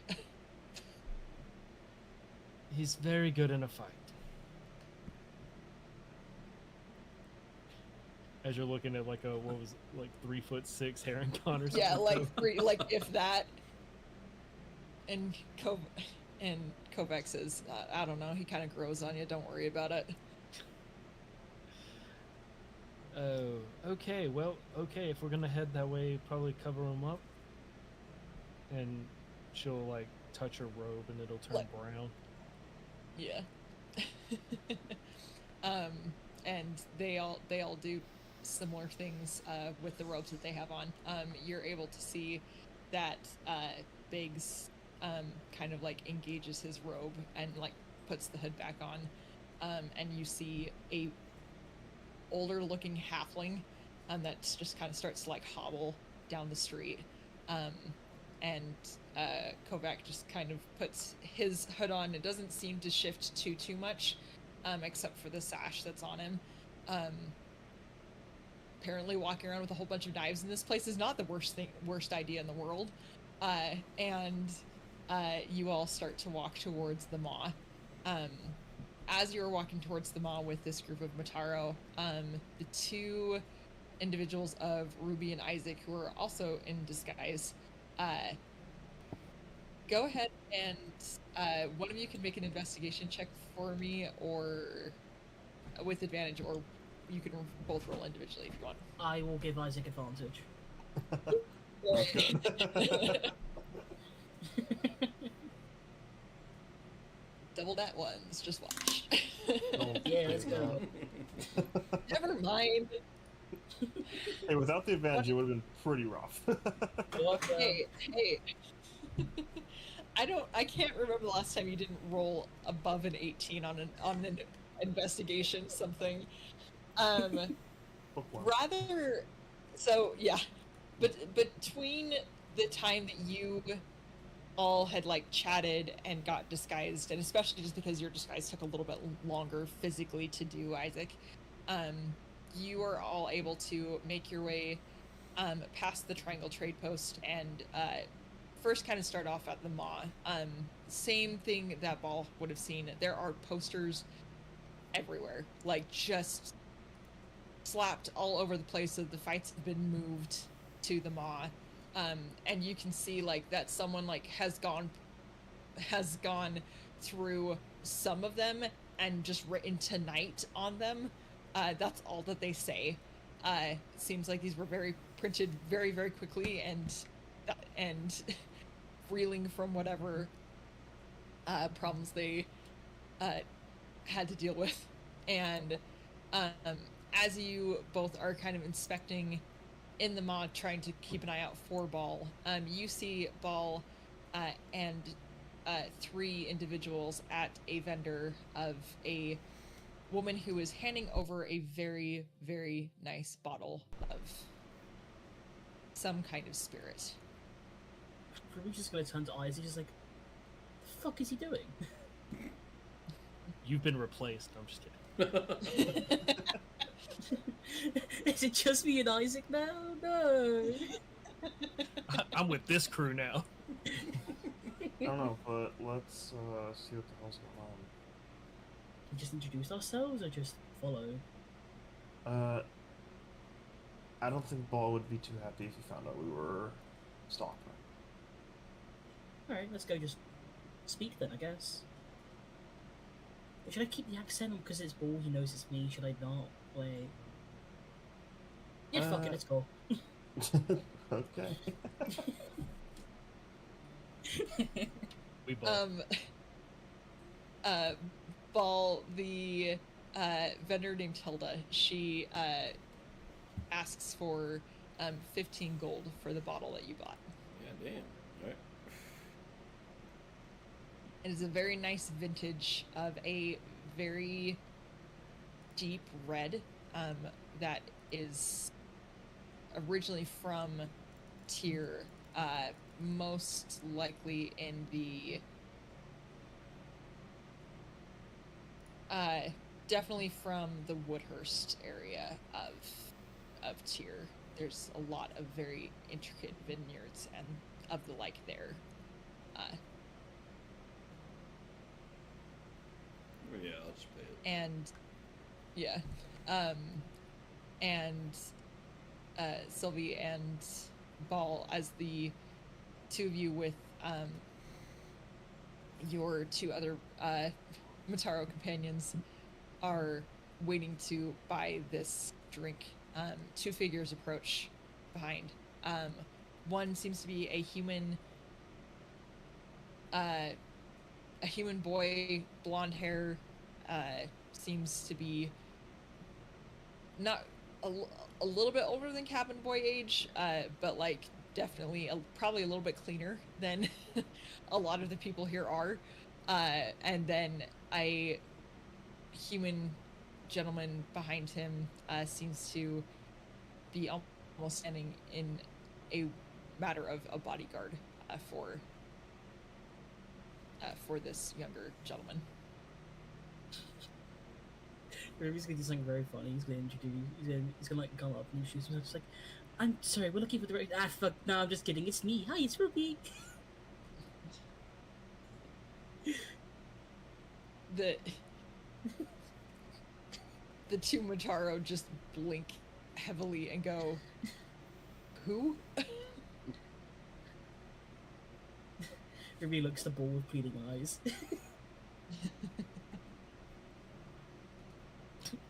He's very good in a fight. As you're looking at like a, what was it, like 3'6" Heron Con or something. Yeah, like if that. And Kovac says, I don't know, he kind of grows on you, don't worry about it. Oh, okay. Well, okay. If we're gonna head that way, probably cover him up. And she'll like touch her robe, and it'll turn brown. Yeah. And they all do similar things with the robes that they have on. You're able to see that Biggs kind of like engages his robe and like puts the hood back on, and you see a older looking halfling that just kind of starts to like hobble down the street, and Kovac just kind of puts his hood on. It doesn't seem to shift too much, except for the sash that's on him. Apparently walking around with a whole bunch of knives in this place is not the worst idea in the world. And you all start to walk towards the maw. As you're walking towards the maw with this group of Mataro, the two individuals of Ruby and Isaac, who are also in disguise, go ahead and one of you can make an investigation check for me, or with advantage, or you can both roll individually if you want. I will give Isaac advantage. Double that ones, just watch. Yeah, let's go. Never mind. Hey, without the advantage, it would have been pretty rough. Hey. I can't remember the last time you didn't roll above an 18 on an investigation something. Rather, so yeah, but between the time that you all had like chatted and got disguised, and especially just because your disguise took a little bit longer physically to do, Isaac, you are all able to make your way past the Triangle Trade Post and first kind of start off at the maw. Same thing that Ball would have seen. There are posters everywhere, like just slapped all over the place. So the fights have been moved to the maw, and you can see like that someone like has gone through some of them and just written tonight on them. That's all that they say. Seems like these were printed very quickly and reeling from whatever problems they had to deal with. And as you both are kind of inspecting in the mod, trying to keep an eye out for Ball, you see Ball and three individuals at a vendor of a woman who is handing over a very nice bottle of some kind of spirit. We're just gonna turn to Isaac, just like, the fuck is he doing? You've been replaced. I'm just kidding. Is it just me and Isaac now? No. I'm with this crew now. I don't know, but let's see what the hell's going on. We just introduce ourselves or just follow? I don't think Ball would be too happy if he found out we were stalking him. Alright, let's go just speak then, I guess. Should I keep the accent on because it's Ball, he knows it's me? Should I not? Wait. Yeah, fuck it, let's go. Okay. We both. Ball, the vendor named Hilda, she asks for 15 gold for the bottle that you bought. Yeah, damn. All right. It is a very nice vintage of a very deep red that is originally from Tyr, most likely in the definitely from the Woodhurst area of Tyr. there's a lot of very intricate vineyards and of the like there. Yeah, I'll just pay it. And yeah, and Sylvie and Ball, as the two of you with your two other Mataro companions are waiting to buy this drink, two figures approach behind. One seems to be a human boy, blonde hair, seems to be not a little bit older than cabin boy age, but like definitely probably a little bit cleaner than a lot of the people here are. And then a human gentleman behind him seems to be almost standing in a matter of a bodyguard for this younger gentleman. Ruby's gonna do something very funny. He's gonna introduce. He's gonna like come up and introduce himself. Just like, I'm sorry, we're looking for the right. Ah, fuck! No, I'm just kidding. It's me. Hi, it's Ruby. The two Mataro just blink heavily and go, "Who?" Ruby looks the ball with pleading eyes.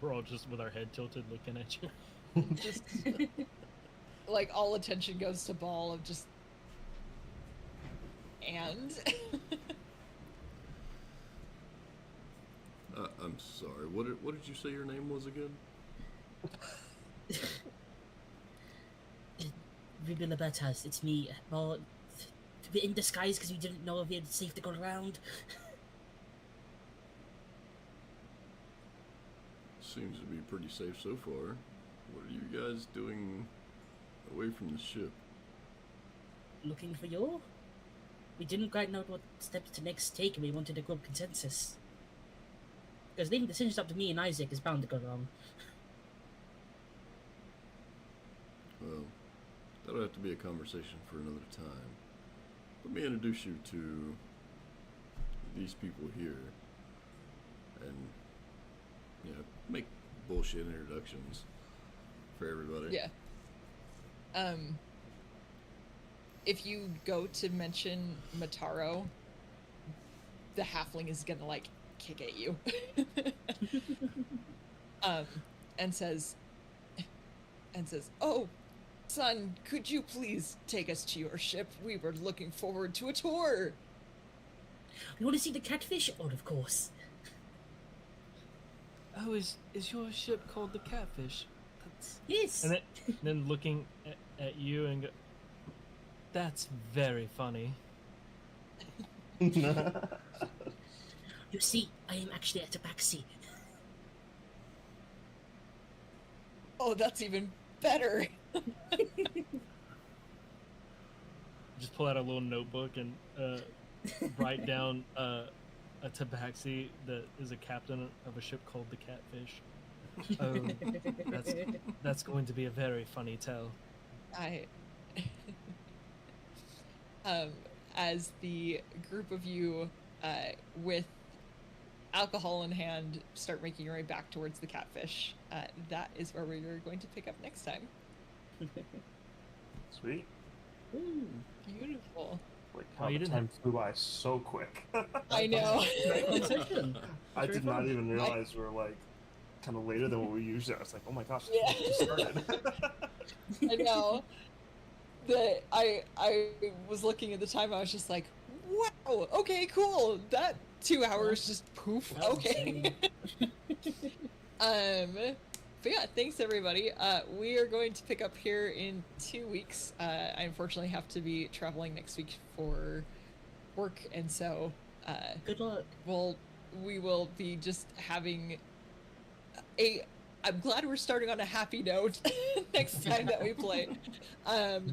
We're all just with our head tilted looking at you. Just like all attention goes to Ball of just and I'm sorry. What did you say your name was again? Ruby Libertas, it's me. Well, we're in disguise because we didn't know if it's safe to go around. Seems to be pretty safe so far. What are you guys doing away from the ship? Looking for you? We didn't quite know what steps to next take, and we wanted a group consensus. Because leaving decisions up to me and Isaac is bound to go wrong. Well, that'll have to be a conversation for another time. Let me introduce you to these people here. And, you know, make bullshit introductions for everybody. yeah. If you go to mention Mataro, the halfling is gonna like kick at you. And says, "Oh, son, could you please take us to your ship? We were looking forward to a tour." You want to see the catfish? Oh, of course. Oh, is your ship called the Catfish? That's... Yes. And then looking at you and go, that's very funny. You see, I am actually at a backseat. Oh, that's even better. Just pull out a little notebook and write down a tabaxi that is a captain of a ship called the Catfish. Oh, that's going to be a very funny tale. As the group of you with alcohol in hand start making your way back towards the Catfish, that is where we're going to pick up next time. Sweet. Ooh, beautiful. Like Oh, how you the didn't time flew by so quick. I know. I did not even realize we were like kind of later than what we usually are. I was like, oh my gosh, Yeah. it just started. I know. I was looking at the time. I was just like, wow. Okay, cool. That 2 hours just poof. Okay. But yeah, thanks everybody. We are going to pick up here in 2 weeks. I unfortunately have to be traveling next week for work, and so Good luck. we will be just having I'm glad we're starting on a happy note next time that we play.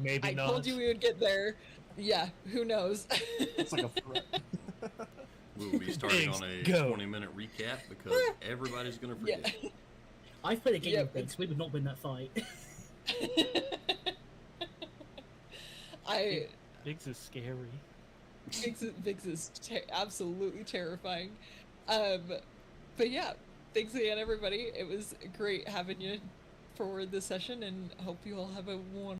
Maybe I not. told you we would get there. Yeah, who knows? It's like a threat. We'll be starting on a Go. 20-minute recap because everybody's going to Yeah. forget. I've played a game Yep. with Vince. We would not win that fight. Biggs is scary. Biggs is absolutely terrifying. But yeah, thanks again, everybody. It was great having you for this session, and hope you all have a wonderful